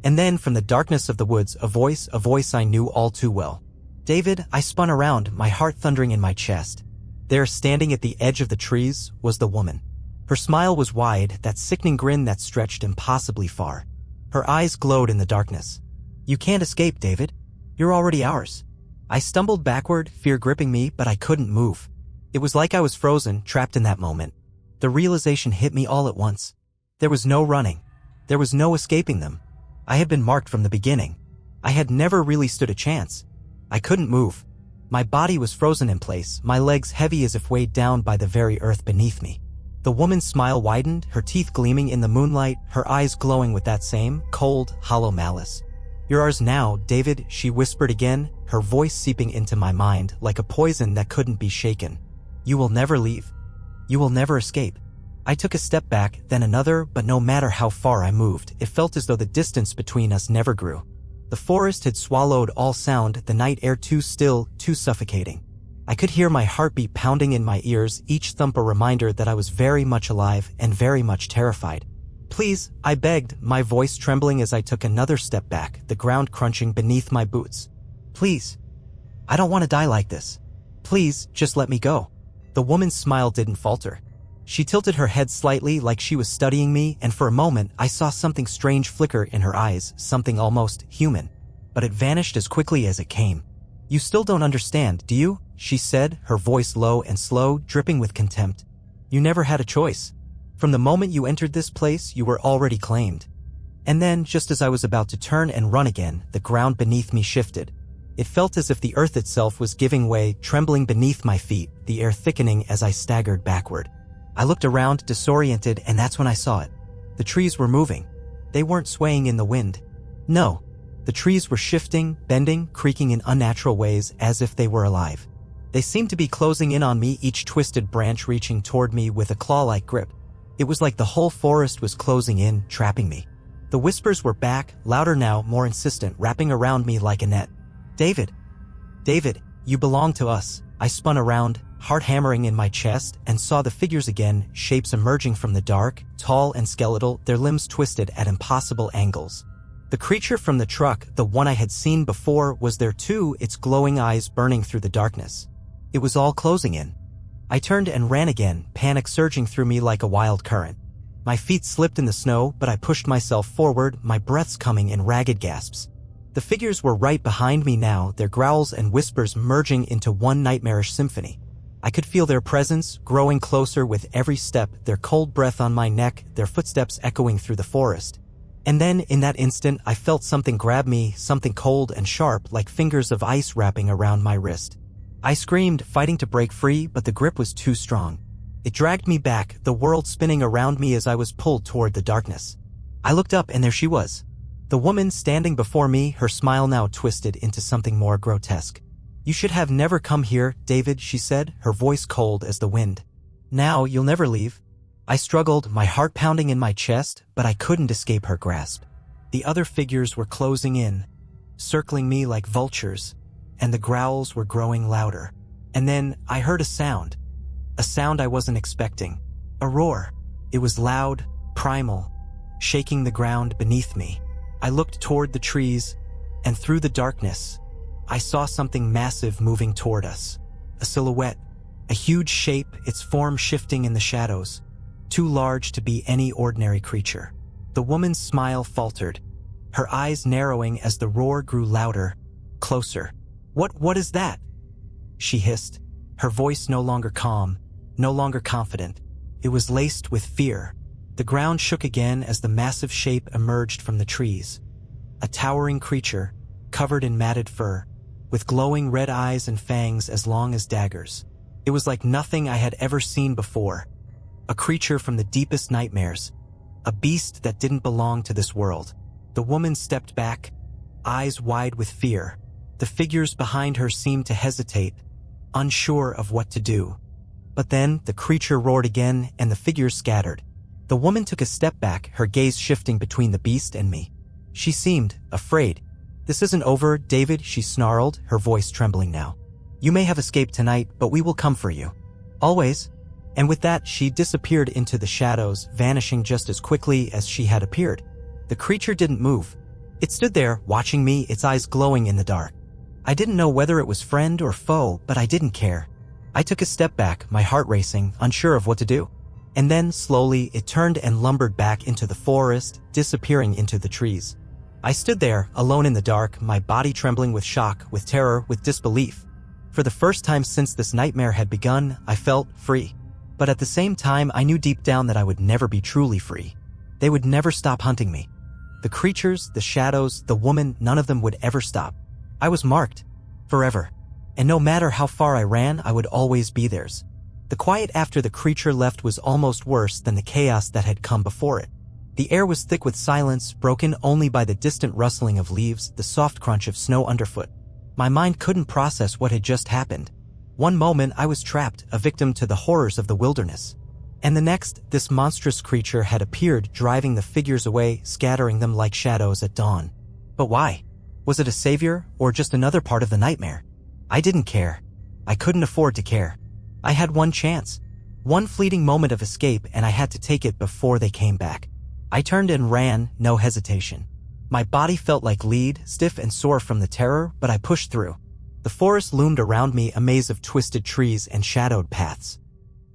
And then, from the darkness of the woods, a voice I knew all too well. "David," I spun around, my heart thundering in my chest. There, standing at the edge of the trees, was the woman. Her smile was wide, that sickening grin that stretched impossibly far. Her eyes glowed in the darkness. "You can't escape, David. You're already ours." I stumbled backward, fear gripping me, but I couldn't move. It was like I was frozen, trapped in that moment. The realization hit me all at once. There was no running. There was no escaping them. I had been marked from the beginning. I had never really stood a chance. I couldn't move. My body was frozen in place, my legs heavy as if weighed down by the very earth beneath me. The woman's smile widened, her teeth gleaming in the moonlight, her eyes glowing with that same, cold, hollow malice. "You're ours now, David," she whispered again, her voice seeping into my mind like a poison that couldn't be shaken. "You will never leave. You will never escape." I took a step back, then another, but no matter how far I moved, it felt as though the distance between us never grew. The forest had swallowed all sound, the night air too still, too suffocating. I could hear my heartbeat pounding in my ears, each thump a reminder that I was very much alive and very much terrified. "Please," I begged, my voice trembling as I took another step back, the ground crunching beneath my boots. "Please. I don't want to die like this. Please, just let me go." The woman's smile didn't falter. She tilted her head slightly like she was studying me, and for a moment I saw something strange flicker in her eyes, something almost human. But it vanished as quickly as it came. "You still don't understand, do you?" she said, her voice low and slow, dripping with contempt. "You never had a choice. From the moment you entered this place, you were already claimed." And then, just as I was about to turn and run again, the ground beneath me shifted. It felt as if the earth itself was giving way, trembling beneath my feet, the air thickening as I staggered backward. I looked around, disoriented, and that's when I saw it. The trees were moving. They weren't swaying in the wind. No, the trees were shifting, bending, creaking in unnatural ways as if they were alive. They seemed to be closing in on me, each twisted branch reaching toward me with a claw-like grip. It was like the whole forest was closing in, trapping me. The whispers were back, louder now, more insistent, wrapping around me like a net. "David! David, you belong to us." I spun around, heart hammering in my chest, and saw the figures again, shapes emerging from the dark, tall and skeletal, their limbs twisted at impossible angles. The creature from the truck, the one I had seen before, was there too, its glowing eyes burning through the darkness. It was all closing in. I turned and ran again, panic surging through me like a wild current. My feet slipped in the snow, but I pushed myself forward, my breaths coming in ragged gasps. The figures were right behind me now, their growls and whispers merging into one nightmarish symphony. I could feel their presence, growing closer with every step, their cold breath on my neck, their footsteps echoing through the forest. And then, in that instant, I felt something grab me, something cold and sharp, like fingers of ice wrapping around my wrist. I screamed, fighting to break free, but the grip was too strong. It dragged me back, the world spinning around me as I was pulled toward the darkness. I looked up and there she was. The woman standing before me, her smile now twisted into something more grotesque. "You should have never come here, David," she said, her voice cold as the wind. "Now you'll never leave." I struggled, my heart pounding in my chest, but I couldn't escape her grasp. The other figures were closing in, circling me like vultures, and the growls were growing louder. And then I heard a sound I wasn't expecting. A roar. It was loud, primal, shaking the ground beneath me. I looked toward the trees, and through the darkness, I saw something massive moving toward us. A silhouette, a huge shape, its form shifting in the shadows, too large to be any ordinary creature. The woman's smile faltered, her eyes narrowing as the roar grew louder, closer. What is that?" she hissed, her voice no longer calm, no longer confident. It was laced with fear. The ground shook again as the massive shape emerged from the trees. A towering creature, covered in matted fur, with glowing red eyes and fangs as long as daggers. It was like nothing I had ever seen before. A creature from the deepest nightmares. A beast that didn't belong to this world. The woman stepped back, eyes wide with fear. The figures behind her seemed to hesitate, unsure of what to do. But then the creature roared again and the figures scattered. The woman took a step back, her gaze shifting between the beast and me. She seemed afraid. "This isn't over, David," she snarled, her voice trembling now. "You may have escaped tonight, but we will come for you. Always." And with that, she disappeared into the shadows, vanishing just as quickly as she had appeared. The creature didn't move. It stood there, watching me, its eyes glowing in the dark. I didn't know whether it was friend or foe, but I didn't care. I took a step back, my heart racing, unsure of what to do. And then, slowly, it turned and lumbered back into the forest, disappearing into the trees. I stood there, alone in the dark, my body trembling with shock, with terror, with disbelief. For the first time since this nightmare had begun, I felt free. But at the same time, I knew deep down that I would never be truly free. They would never stop hunting me. The creatures, the shadows, the woman, none of them would ever stop. I was marked. Forever. And no matter how far I ran, I would always be theirs. The quiet after the creature left was almost worse than the chaos that had come before it. The air was thick with silence, broken only by the distant rustling of leaves, the soft crunch of snow underfoot. My mind couldn't process what had just happened. One moment I was trapped, a victim to the horrors of the wilderness. And the next, this monstrous creature had appeared, driving the figures away, scattering them like shadows at dawn. But why? Was it a savior, or just another part of the nightmare? I didn't care. I couldn't afford to care. I had one chance. One fleeting moment of escape, and I had to take it before they came back. I turned and ran, no hesitation. My body felt like lead, stiff and sore from the terror, but I pushed through. The forest loomed around me, a maze of twisted trees and shadowed paths.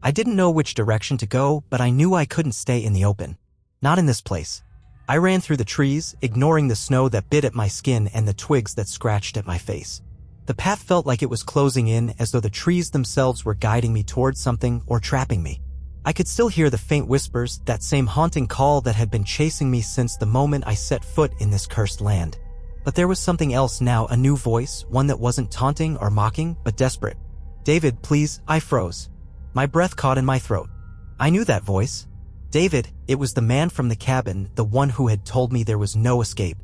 I didn't know which direction to go, but I knew I couldn't stay in the open. Not in this place. I ran through the trees, ignoring the snow that bit at my skin and the twigs that scratched at my face. The path felt like it was closing in, as though the trees themselves were guiding me towards something or trapping me. I could still hear the faint whispers, that same haunting call that had been chasing me since the moment I set foot in this cursed land. But there was something else now, a new voice, one that wasn't taunting or mocking, but desperate. "David, please," I froze. My breath caught in my throat. I knew that voice. David, it was the man from the cabin, the one who had told me there was no escape.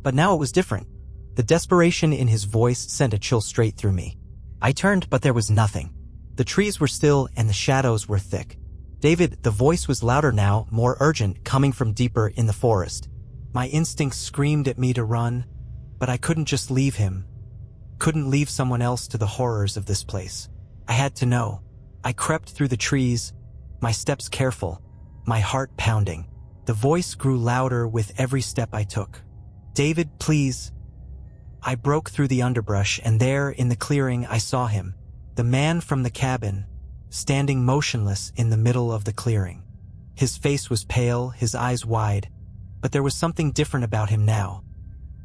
But now it was different. The desperation in his voice sent a chill straight through me. I turned, but there was nothing. The trees were still and the shadows were thick. "David," the voice was louder now, more urgent, coming from deeper in the forest. My instincts screamed at me to run, but I couldn't just leave him. Couldn't leave someone else to the horrors of this place. I had to know. I crept through the trees, my steps careful, my heart pounding. The voice grew louder with every step I took. "David, please." I broke through the underbrush, and there, in the clearing, I saw him, the man from the cabin, standing motionless in the middle of the clearing. His face was pale, his eyes wide, but there was something different about him now.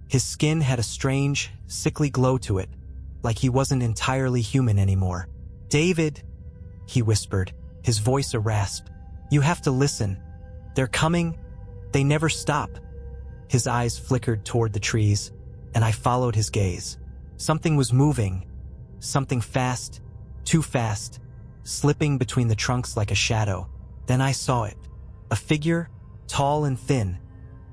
His skin had a strange, sickly glow to it, like he wasn't entirely human anymore. "David," he whispered, his voice a rasp. "You have to listen. They're coming. They never stop." His eyes flickered toward the trees, and I followed his gaze. Something was moving. Something fast, too fast, slipping between the trunks like a shadow. Then I saw it. A figure, tall and thin,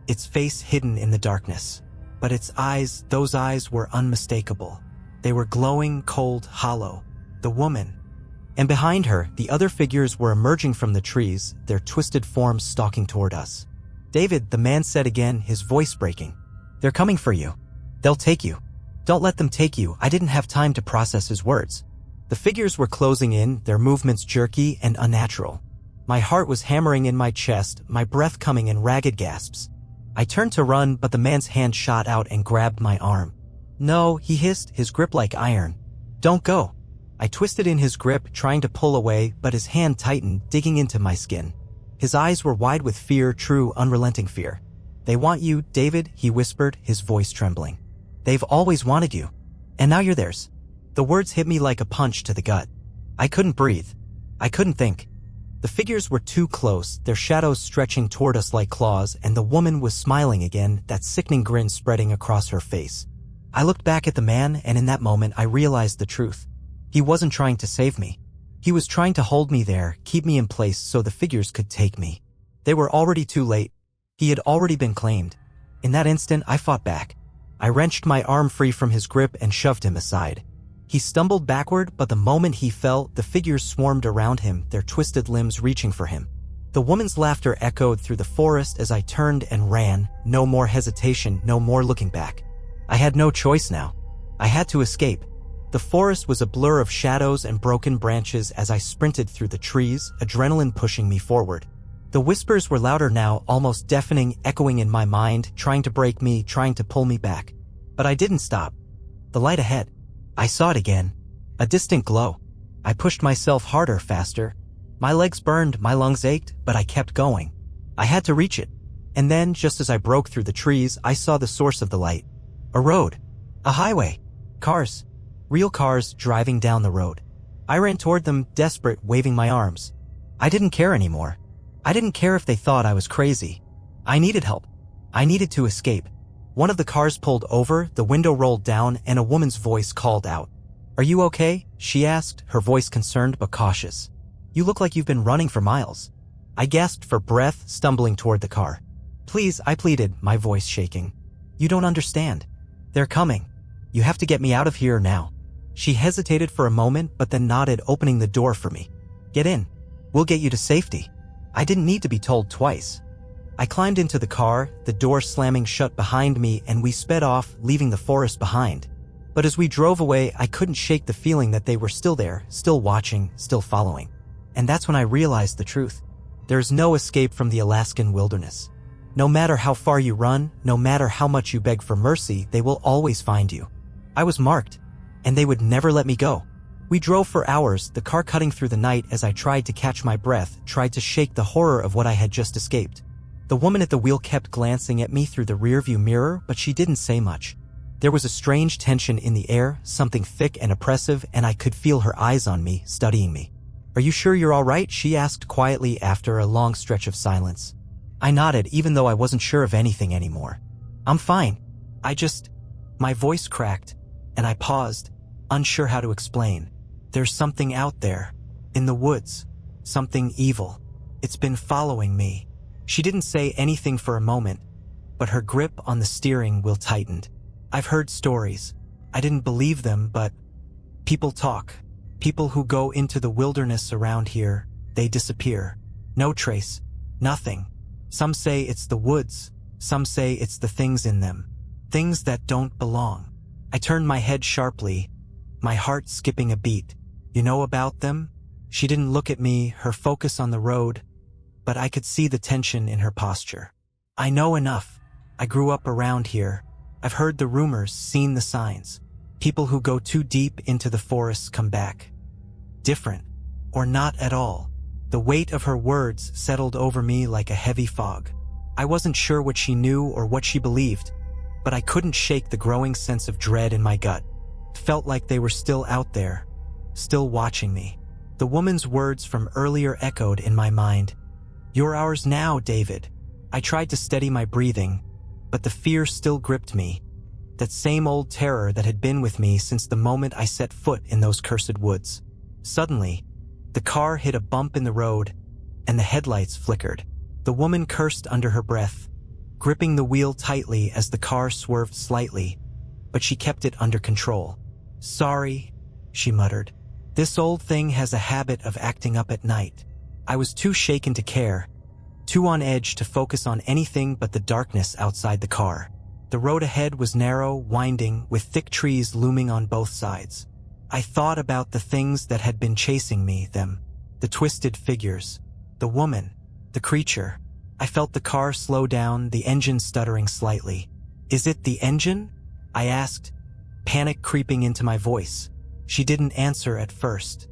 its face hidden in the darkness. But its eyes, those eyes were unmistakable. They were glowing, cold, hollow. The woman. And behind her, the other figures were emerging from the trees, their twisted forms stalking toward us. "David," the man said again, his voice breaking. "They're coming for you. They'll take you. Don't let them take you." I didn't have time to process his words. The figures were closing in, their movements jerky and unnatural. My heart was hammering in my chest, my breath coming in ragged gasps. I turned to run, but the man's hand shot out and grabbed my arm. "No," he hissed, his grip like iron. "Don't go." I twisted in his grip, trying to pull away, but his hand tightened, digging into my skin. His eyes were wide with fear, true, unrelenting fear. "They want you, David," he whispered, his voice trembling. "They've always wanted you. And now you're theirs." The words hit me like a punch to the gut. I couldn't breathe. I couldn't think. The figures were too close, their shadows stretching toward us like claws, and the woman was smiling again, that sickening grin spreading across her face. I looked back at the man, and in that moment I realized the truth. He wasn't trying to save me. He was trying to hold me there, keep me in place so the figures could take me. They were already too late. He had already been claimed. In that instant, I fought back. I wrenched my arm free from his grip and shoved him aside. He stumbled backward, but the moment he fell, the figures swarmed around him, their twisted limbs reaching for him. The woman's laughter echoed through the forest as I turned and ran, no more hesitation, no more looking back. I had no choice now. I had to escape. The forest was a blur of shadows and broken branches as I sprinted through the trees, adrenaline pushing me forward. The whispers were louder now, almost deafening, echoing in my mind, trying to break me, trying to pull me back. But I didn't stop. The light ahead. I saw it again. A distant glow. I pushed myself harder, faster. My legs burned, my lungs ached, but I kept going. I had to reach it. And then, just as I broke through the trees, I saw the source of the light. A road. A highway. Cars. Real cars driving down the road. I ran toward them, desperate, waving my arms. I didn't care anymore. I didn't care if they thought I was crazy. I needed help. I needed to escape. One of the cars pulled over, the window rolled down, and a woman's voice called out. "Are you okay?" she asked, her voice concerned but cautious. "You look like you've been running for miles." I gasped for breath, stumbling toward the car. "Please," I pleaded, my voice shaking. "You don't understand. They're coming. You have to get me out of here now." She hesitated for a moment but then nodded, opening the door for me. "Get in. We'll get you to safety." I didn't need to be told twice. I climbed into the car, the door slamming shut behind me, and we sped off, leaving the forest behind. But as we drove away, I couldn't shake the feeling that they were still there, still watching, still following. And that's when I realized the truth. There's no escape from the Alaskan wilderness. No matter how far you run, no matter how much you beg for mercy, they will always find you. I was marked, and they would never let me go. We drove for hours, the car cutting through the night as I tried to catch my breath, tried to shake the horror of what I had just escaped. The woman at the wheel kept glancing at me through the rearview mirror, but she didn't say much. There was a strange tension in the air, something thick and oppressive, and I could feel her eyes on me, studying me. "Are you sure you're all right?" she asked quietly after a long stretch of silence. I nodded, even though I wasn't sure of anything anymore. "I'm fine. My voice cracked, and I paused, unsure how to explain. "There's something out there, in the woods. Something evil. It's been following me." She didn't say anything for a moment, but her grip on the steering wheel tightened. I've heard stories. I didn't believe them, but people talk. People who go into the wilderness around here, they disappear. No trace. Nothing. Some say it's the woods. Some say it's the things in them. Things that don't belong. I turned my head sharply, my heart skipping a beat. "You know about them?" She didn't look at me, her focus on the road, but I could see the tension in her posture. "I know enough. I grew up around here. I've heard the rumors, seen the signs. People who go too deep into the forests come back. Different, or not at all." The weight of her words settled over me like a heavy fog. I wasn't sure what she knew or what she believed, but I couldn't shake the growing sense of dread in my gut. It felt like they were still out there, still watching me. The woman's words from earlier echoed in my mind. "You're ours now, David." I tried to steady my breathing, but the fear still gripped me. That same old terror that had been with me since the moment I set foot in those cursed woods. Suddenly, the car hit a bump in the road, and the headlights flickered. The woman cursed under her breath, gripping the wheel tightly as the car swerved slightly, but she kept it under control. "Sorry," she muttered. "This old thing has a habit of acting up at night." I was too shaken to care, too on edge to focus on anything but the darkness outside the car. The road ahead was narrow, winding, with thick trees looming on both sides. I thought about the things that had been chasing me, the twisted figures, the woman, the creature. I felt the car slow down, the engine stuttering slightly. "Is it the engine?" I asked, panic creeping into my voice. She didn't answer at first.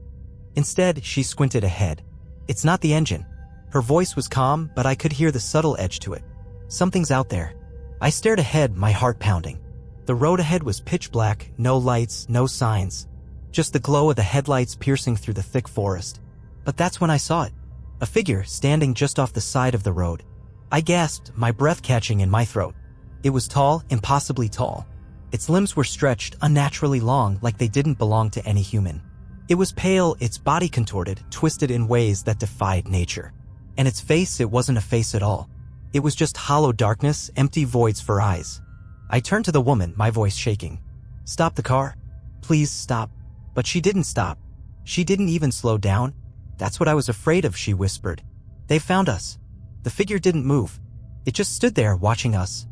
Instead, she squinted ahead. "It's not the engine." Her voice was calm, but I could hear the subtle edge to it. "Something's out there." I stared ahead, my heart pounding. The road ahead was pitch black, no lights, no signs. Just the glow of the headlights piercing through the thick forest. But that's when I saw it. A figure standing just off the side of the road. I gasped, my breath catching in my throat. It was tall, impossibly tall. Its limbs were stretched, unnaturally long, like they didn't belong to any human. It was pale, its body contorted, twisted in ways that defied nature. And its face, it wasn't a face at all. It was just hollow darkness, empty voids for eyes. I turned to the woman, my voice shaking. "Stop the car. Please stop." But she didn't stop. She didn't even slow down. "That's what I was afraid of," she whispered. "They found us." The figure didn't move. It just stood there, watching us.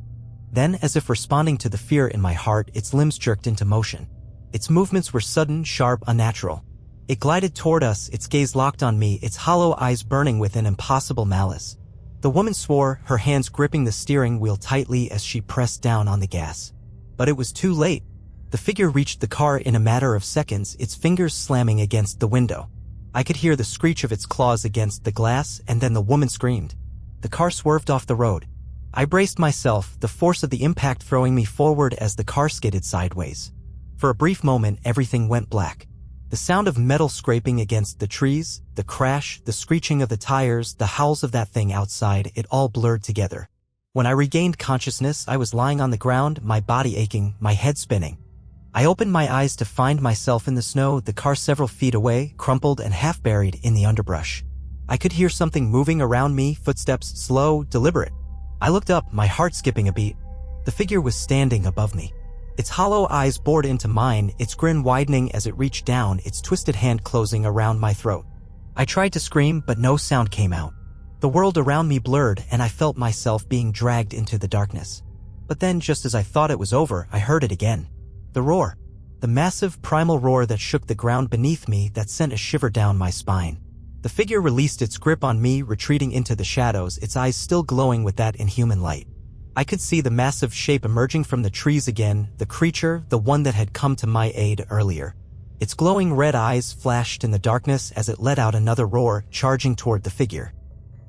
Then, as if responding to the fear in my heart, its limbs jerked into motion. Its movements were sudden, sharp, unnatural. It glided toward us, its gaze locked on me, its hollow eyes burning with an impossible malice. The woman swore, her hands gripping the steering wheel tightly as she pressed down on the gas. But it was too late. The figure reached the car in a matter of seconds, its fingers slamming against the window. I could hear the screech of its claws against the glass, and then the woman screamed. The car swerved off the road. I braced myself, the force of the impact throwing me forward as the car skidded sideways. For a brief moment, everything went black. The sound of metal scraping against the trees, the crash, the screeching of the tires, the howls of that thing outside, it all blurred together. When I regained consciousness, I was lying on the ground, my body aching, my head spinning. I opened my eyes to find myself in the snow, the car several feet away, crumpled and half buried in the underbrush. I could hear something moving around me, footsteps slow, deliberate. I looked up, my heart skipping a beat. The figure was standing above me. Its hollow eyes bored into mine, its grin widening as it reached down, its twisted hand closing around my throat. I tried to scream, but no sound came out. The world around me blurred, and I felt myself being dragged into the darkness. But then, just as I thought it was over, I heard it again. The roar. The massive, primal roar that shook the ground beneath me, that sent a shiver down my spine. The figure released its grip on me, retreating into the shadows, its eyes still glowing with that inhuman light. I could see the massive shape emerging from the trees again, the creature, the one that had come to my aid earlier. Its glowing red eyes flashed in the darkness as it let out another roar, charging toward the figure.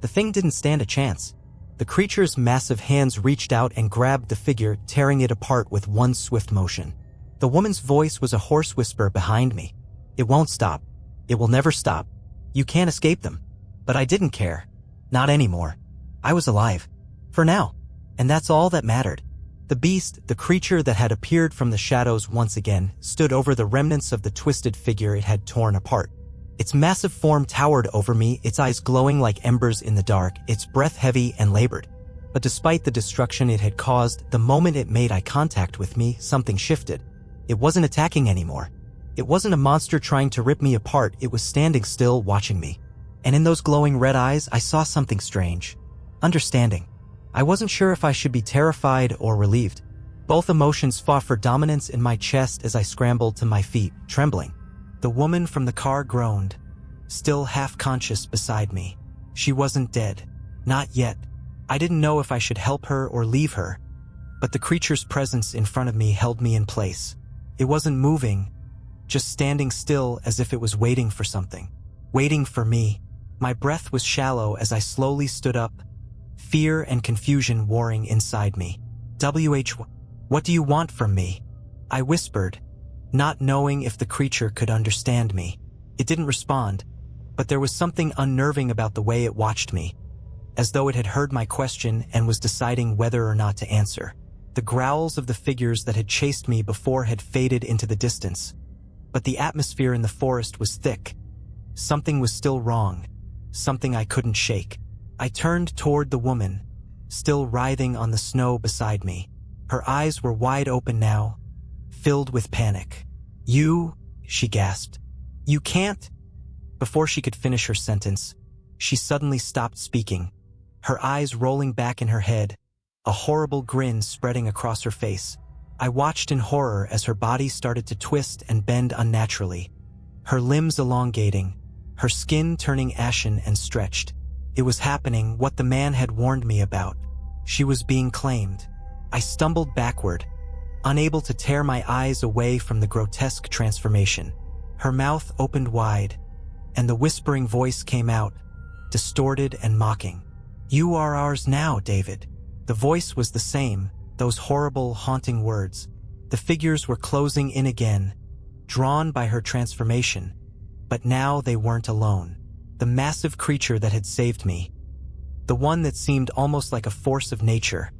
The thing didn't stand a chance. The creature's massive hands reached out and grabbed the figure, tearing it apart with one swift motion. The woman's voice was a hoarse whisper behind me. "It won't stop. It will never stop. You can't escape them." But I didn't care. Not anymore. I was alive. For now. And that's all that mattered. The beast, the creature that had appeared from the shadows once again, stood over the remnants of the twisted figure it had torn apart. Its massive form towered over me, its eyes glowing like embers in the dark, its breath heavy and labored. But despite the destruction it had caused, the moment it made eye contact with me, something shifted. It wasn't attacking anymore. It wasn't a monster trying to rip me apart, it was standing still, watching me. And in those glowing red eyes, I saw something strange. Understanding. I wasn't sure if I should be terrified or relieved. Both emotions fought for dominance in my chest as I scrambled to my feet, trembling. The woman from the car groaned, still half-conscious beside me. She wasn't dead. Not yet. I didn't know if I should help her or leave her. But the creature's presence in front of me held me in place. It wasn't moving, just standing still as if it was waiting for something. Waiting for me. My breath was shallow as I slowly stood up, fear and confusion warring inside me. What do you want from me?" I whispered, not knowing if the creature could understand me. It didn't respond, but there was something unnerving about the way it watched me, as though it had heard my question and was deciding whether or not to answer. The growls of the figures that had chased me before had faded into the distance, but the atmosphere in the forest was thick. Something was still wrong, something I couldn't shake. I turned toward the woman, still writhing on the snow beside me. Her eyes were wide open now, filled with panic. "You," she gasped. "You can't." Before she could finish her sentence, she suddenly stopped speaking, her eyes rolling back in her head, a horrible grin spreading across her face. I watched in horror as her body started to twist and bend unnaturally, her limbs elongating, her skin turning ashen and stretched. It was happening, what the man had warned me about. She was being claimed. I stumbled backward, unable to tear my eyes away from the grotesque transformation. Her mouth opened wide, and the whispering voice came out, distorted and mocking. "You are ours now, David." The voice was the same, those horrible, haunting words. The figures were closing in again, drawn by her transformation. But now they weren't alone. The massive creature that had saved me, the one that seemed almost like a force of nature,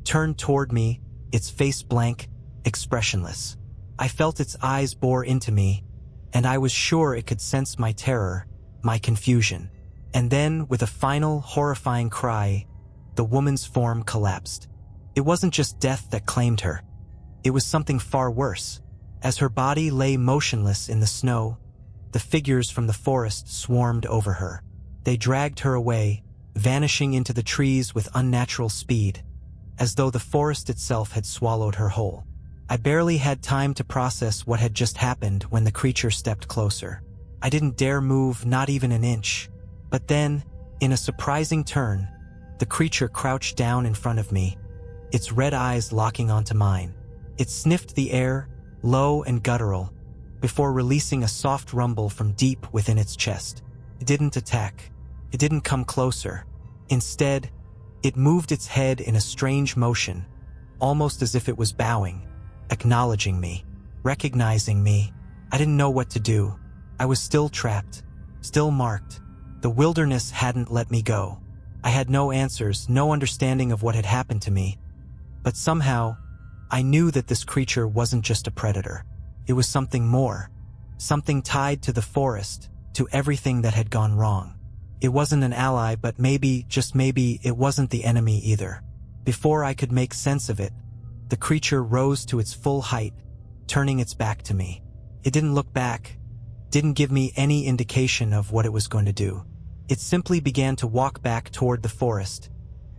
turned toward me, its face blank, expressionless. I felt its eyes bore into me, and I was sure it could sense my terror, my confusion. And then, with a final, horrifying cry, the woman's form collapsed. It wasn't just death that claimed her. It was something far worse. As her body lay motionless in the snow, the figures from the forest swarmed over her. They dragged her away, vanishing into the trees with unnatural speed, as though the forest itself had swallowed her whole. I barely had time to process what had just happened when the creature stepped closer. I didn't dare move, not even an inch. But then, in a surprising turn, the creature crouched down in front of me, its red eyes locking onto mine. It sniffed the air, low and guttural, before releasing a soft rumble from deep within its chest. It didn't attack. It didn't come closer. Instead, it moved its head in a strange motion, almost as if it was bowing, acknowledging me. recognizing me. I didn't know what to do. I was still trapped, still marked. The wilderness hadn't let me go. I had no answers, no understanding of what had happened to me. But somehow, I knew that this creature wasn't just a predator. It was something more. Something tied to the forest, to everything that had gone wrong. It wasn't an ally, but maybe, just maybe, it wasn't the enemy either. Before I could make sense of it, the creature rose to its full height, turning its back to me. It didn't look back, didn't give me any indication of what it was going to do. It simply began to walk back toward the forest,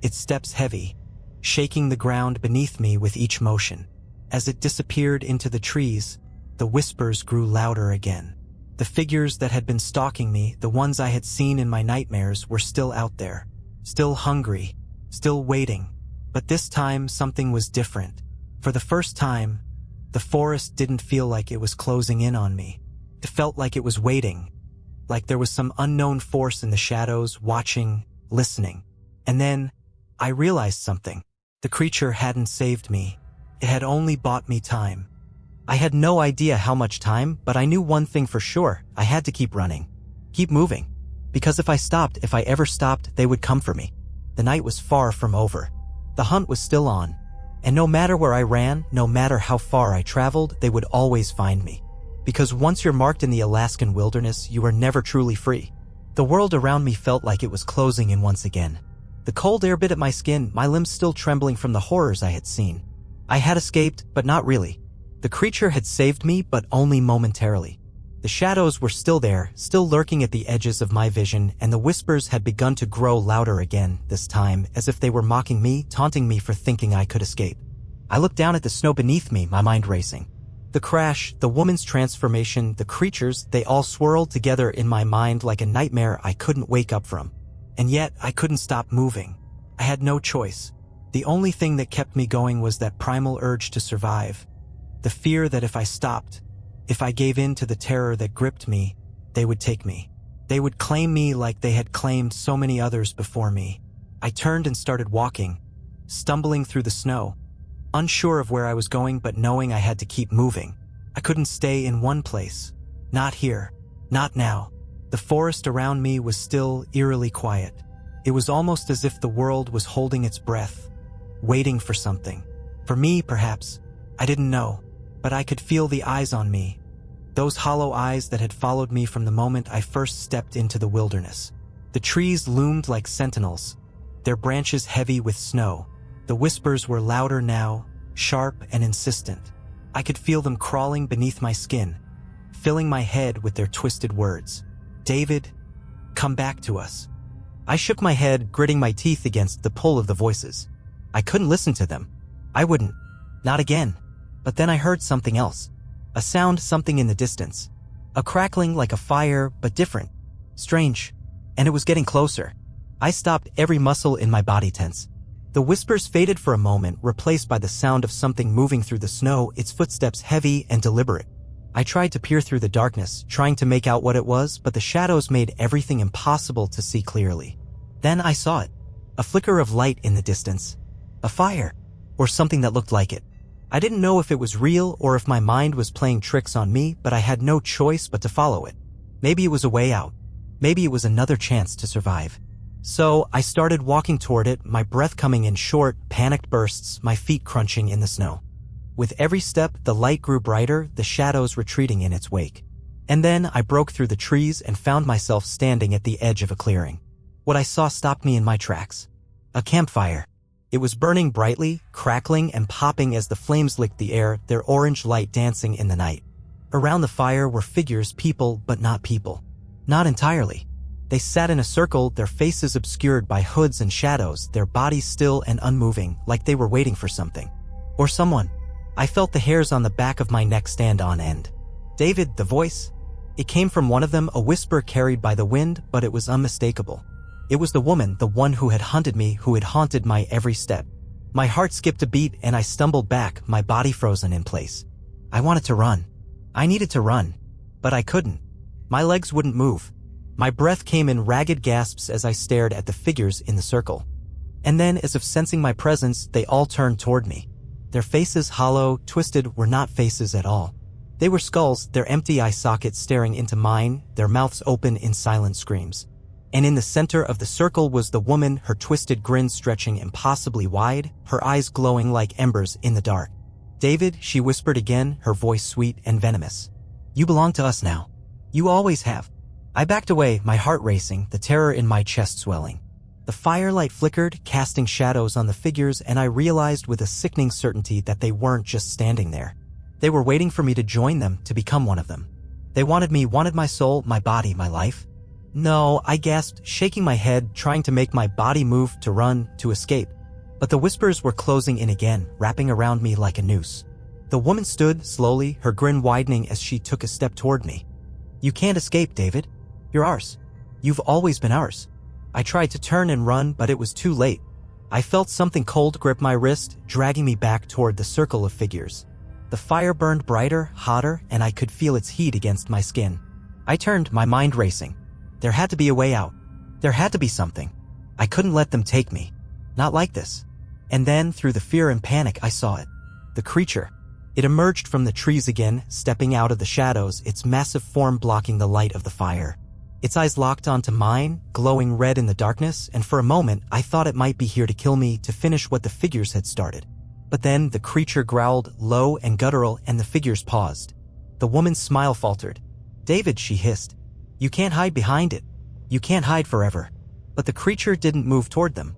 its steps heavy, shaking the ground beneath me with each motion. As it disappeared into the trees, the whispers grew louder again. The figures that had been stalking me, the ones I had seen in my nightmares, were still out there, still hungry, still waiting. But this time something was different. For the first time, the forest didn't feel like it was closing in on me. It felt like it was waiting, like there was some unknown force in the shadows, watching, listening. And then, I realized something. The creature hadn't saved me. It had only bought me time. I had no idea how much time, but I knew one thing for sure. I had to keep running. Keep moving. Because if I ever stopped, they would come for me. The night was far from over. The hunt was still on. And no matter where I ran, no matter how far I traveled, they would always find me. Because once you're marked in the Alaskan wilderness, you are never truly free. The world around me felt like it was closing in once again. The cold air bit at my skin, my limbs still trembling from the horrors I had seen. I had escaped, but not really. The creature had saved me, but only momentarily. The shadows were still there, still lurking at the edges of my vision, and the whispers had begun to grow louder again, this time, as if they were mocking me, taunting me for thinking I could escape. I looked down at the snow beneath me, my mind racing. The crash, the woman's transformation, the creatures, they all swirled together in my mind like a nightmare I couldn't wake up from. And yet, I couldn't stop moving. I had no choice. The only thing that kept me going was that primal urge to survive. The fear that if I stopped, if I gave in to the terror that gripped me, they would take me. They would claim me like they had claimed so many others before me. I turned and started walking, stumbling through the snow, unsure of where I was going but knowing I had to keep moving. I couldn't stay in one place. Not here. Not now. The forest around me was still eerily quiet. It was almost as if the world was holding its breath, waiting for something. For me, perhaps. I didn't know. But I could feel the eyes on me. Those hollow eyes that had followed me from the moment I first stepped into the wilderness. The trees loomed like sentinels, their branches heavy with snow. The whispers were louder now, sharp and insistent. I could feel them crawling beneath my skin, filling my head with their twisted words. David, come back to us. I shook my head, gritting my teeth against the pull of the voices. I couldn't listen to them. I wouldn't. Not again. But then I heard something else. A sound, something in the distance. A crackling like a fire, but different. Strange. And it was getting closer. I stopped, every muscle in my body tense. The whispers faded for a moment, replaced by the sound of something moving through the snow, its footsteps heavy and deliberate. I tried to peer through the darkness, trying to make out what it was, but the shadows made everything impossible to see clearly. Then I saw it. A flicker of light in the distance. A fire. Or something that looked like it. I didn't know if it was real or if my mind was playing tricks on me, but I had no choice but to follow it. Maybe it was a way out. Maybe it was another chance to survive. So I started walking toward it, my breath coming in short, panicked bursts, my feet crunching in the snow. With every step, the light grew brighter, the shadows retreating in its wake. And then I broke through the trees and found myself standing at the edge of a clearing. What I saw stopped me in my tracks. A campfire. It was burning brightly, crackling and popping as the flames licked the air, their orange light dancing in the night. Around the fire were figures, people, but not people. Not entirely. They sat in a circle, their faces obscured by hoods and shadows, their bodies still and unmoving, like they were waiting for something. Or someone. I felt the hairs on the back of my neck stand on end. David, the voice. It came from one of them, a whisper carried by the wind, but it was unmistakable. It was the woman, the one who had hunted me, who had haunted my every step. My heart skipped a beat and I stumbled back, my body frozen in place. I wanted to run. I needed to run. But I couldn't. My legs wouldn't move. My breath came in ragged gasps as I stared at the figures in the circle. And then, as if sensing my presence, they all turned toward me. Their faces, hollow, twisted, were not faces at all. They were skulls, their empty eye sockets staring into mine, their mouths open in silent screams. And in the center of the circle was the woman, her twisted grin stretching impossibly wide, her eyes glowing like embers in the dark. "David," she whispered again, her voice sweet and venomous. "You belong to us now. You always have." I backed away, my heart racing, the terror in my chest swelling. The firelight flickered, casting shadows on the figures, and I realized with a sickening certainty that they weren't just standing there. They were waiting for me to join them, to become one of them. They wanted me, wanted my soul, my body, my life. "No," I gasped, shaking my head, trying to make my body move, to run, to escape. But the whispers were closing in again, wrapping around me like a noose. The woman stood, slowly, her grin widening as she took a step toward me. "You can't escape, David. You're ours. You've always been ours." I tried to turn and run, but it was too late. I felt something cold grip my wrist, dragging me back toward the circle of figures. The fire burned brighter, hotter, and I could feel its heat against my skin. I turned, my mind racing. There had to be a way out. There had to be something. I couldn't let them take me. Not like this. And then, through the fear and panic, I saw it. The creature. It emerged from the trees again, stepping out of the shadows, its massive form blocking the light of the fire. Its eyes locked onto mine, glowing red in the darkness, and for a moment, I thought it might be here to kill me, to finish what the figures had started. But then, the creature growled, low and guttural, and the figures paused. The woman's smile faltered. "David," she hissed. "You can't hide behind it. You can't hide forever." But the creature didn't move toward them.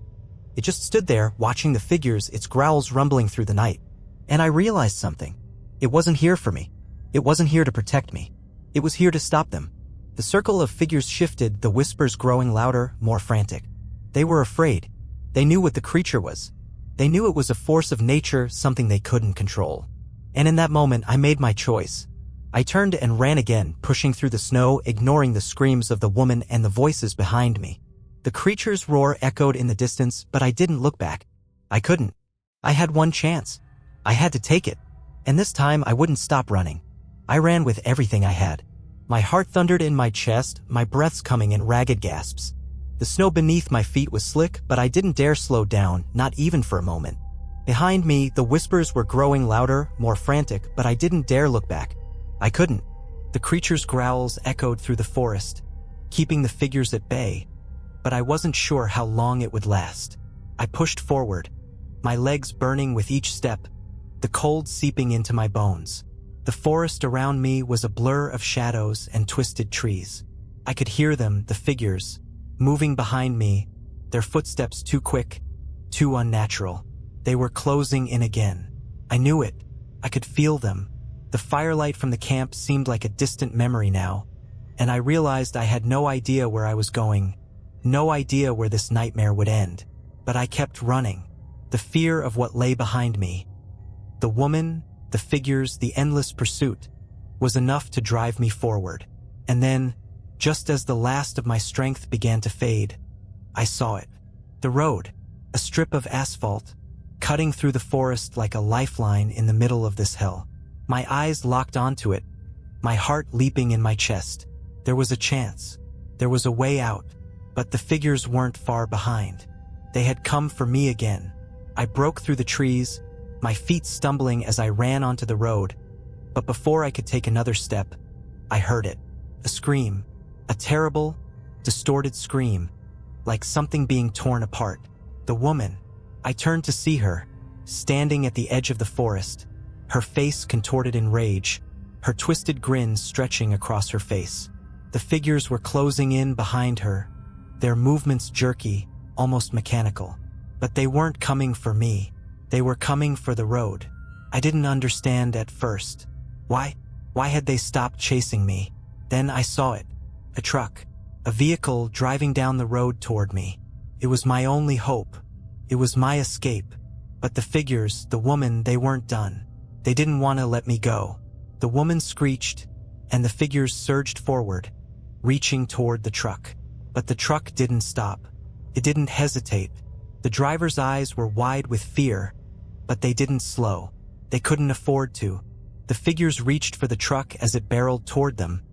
It just stood there, watching the figures, its growls rumbling through the night. And I realized something. It wasn't here for me. It wasn't here to protect me. It was here to stop them. The circle of figures shifted, the whispers growing louder, more frantic. They were afraid. They knew what the creature was. They knew it was a force of nature, something they couldn't control. And in that moment, I made my choice. I turned and ran again, pushing through the snow, ignoring the screams of the woman and the voices behind me. The creature's roar echoed in the distance, but I didn't look back. I couldn't. I had one chance. I had to take it. And this time, I wouldn't stop running. I ran with everything I had. My heart thundered in my chest, my breaths coming in ragged gasps. The snow beneath my feet was slick, but I didn't dare slow down, not even for a moment. Behind me, the whispers were growing louder, more frantic, but I didn't dare look back. I couldn't. The creature's growls echoed through the forest, keeping the figures at bay, but I wasn't sure how long it would last. I pushed forward, my legs burning with each step, the cold seeping into my bones. The forest around me was a blur of shadows and twisted trees. I could hear them, the figures, moving behind me, their footsteps too quick, too unnatural. They were closing in again. I knew it. I could feel them. The firelight from the camp seemed like a distant memory now, and I realized I had no idea where I was going, no idea where this nightmare would end. But I kept running, the fear of what lay behind me. The woman, the figures, the endless pursuit was enough to drive me forward. And then, just as the last of my strength began to fade, I saw it. The road, a strip of asphalt, cutting through the forest like a lifeline in the middle of this hell. My eyes locked onto it, my heart leaping in my chest. There was a chance. There was a way out. But the figures weren't far behind. They had come for me again. I broke through the trees, my feet stumbling as I ran onto the road. But before I could take another step, I heard it. A scream. A terrible, distorted scream, like something being torn apart. The woman. I turned to see her, standing at the edge of the forest, her face contorted in rage, her twisted grin stretching across her face. The figures were closing in behind her, their movements jerky, almost mechanical. But they weren't coming for me. They were coming for the road. I didn't understand at first. Why had they stopped chasing me? Then I saw it. A truck. A vehicle driving down the road toward me. It was my only hope. It was my escape. But the figures, the woman, they weren't done. They didn't want to let me go. The woman screeched, and the figures surged forward, reaching toward the truck. But the truck didn't stop. It didn't hesitate. The driver's eyes were wide with fear, but they didn't slow. They couldn't afford to. The figures reached for the truck as it barreled toward them,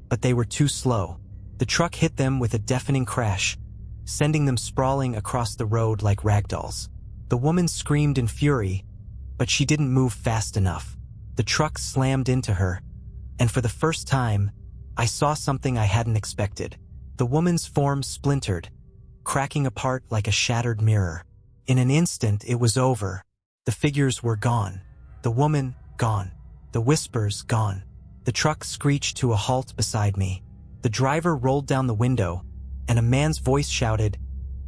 but they were too slow. The truck hit them with a deafening crash, sending them sprawling across the road like ragdolls. The woman screamed in fury, but she didn't move fast enough. The truck slammed into her, and for the first time, I saw something I hadn't expected. The woman's form splintered, cracking apart like a shattered mirror. In an instant, it was over. The figures were gone. The woman, gone. The whispers, gone. The truck screeched to a halt beside me. The driver rolled down the window, and a man's voice shouted,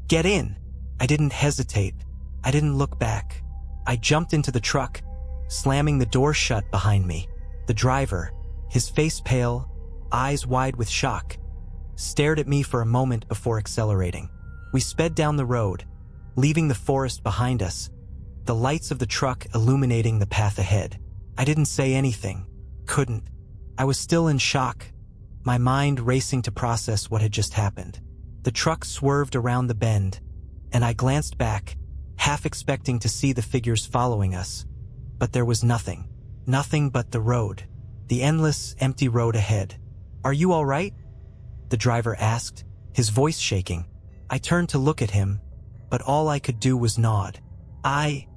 "Get in!" I didn't hesitate. I didn't look back. I jumped into the truck, slamming the door shut behind me. The driver, his face pale, eyes wide with shock, stared at me for a moment before accelerating. We sped down the road, leaving the forest behind us, the lights of the truck illuminating the path ahead. I didn't say anything. Couldn't. I was still in shock, my mind racing to process what had just happened. The truck swerved around the bend, and I glanced back, half expecting to see the figures following us. But there was nothing. Nothing but the road. The endless, empty road ahead. "Are you all right?" the driver asked, his voice shaking. I turned to look at him, but all I could do was nod. I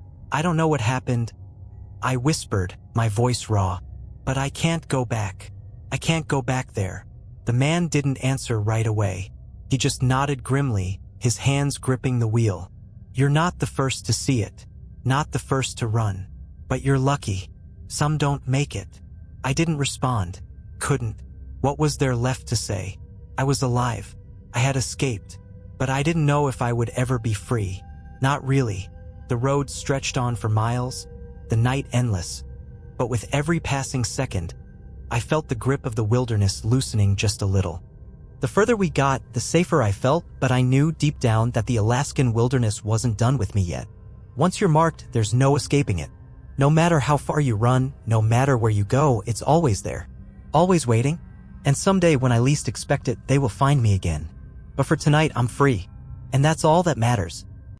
don't know what happened," I whispered, my voice raw. "But I can't go back. I can't go back there." The man didn't answer right away. He just nodded grimly, his hands gripping the wheel. "You're not the first to see it. Not the first to run. But you're lucky. Some don't make it." I didn't respond. Couldn't. What was there left to say? I was alive. I had escaped. But I didn't know if I would ever be free. Not really. The road stretched on for miles, the night endless. But with every passing second, I felt the grip of the wilderness loosening just a little. The further we got, the safer I felt, but I knew deep down that the Alaskan wilderness wasn't done with me yet. Once you're marked, there's no escaping it. No matter how far you run, no matter where you go, it's always there. Always waiting. And someday when I least expect it, they will find me again. But for tonight, I'm free. And that's all that matters.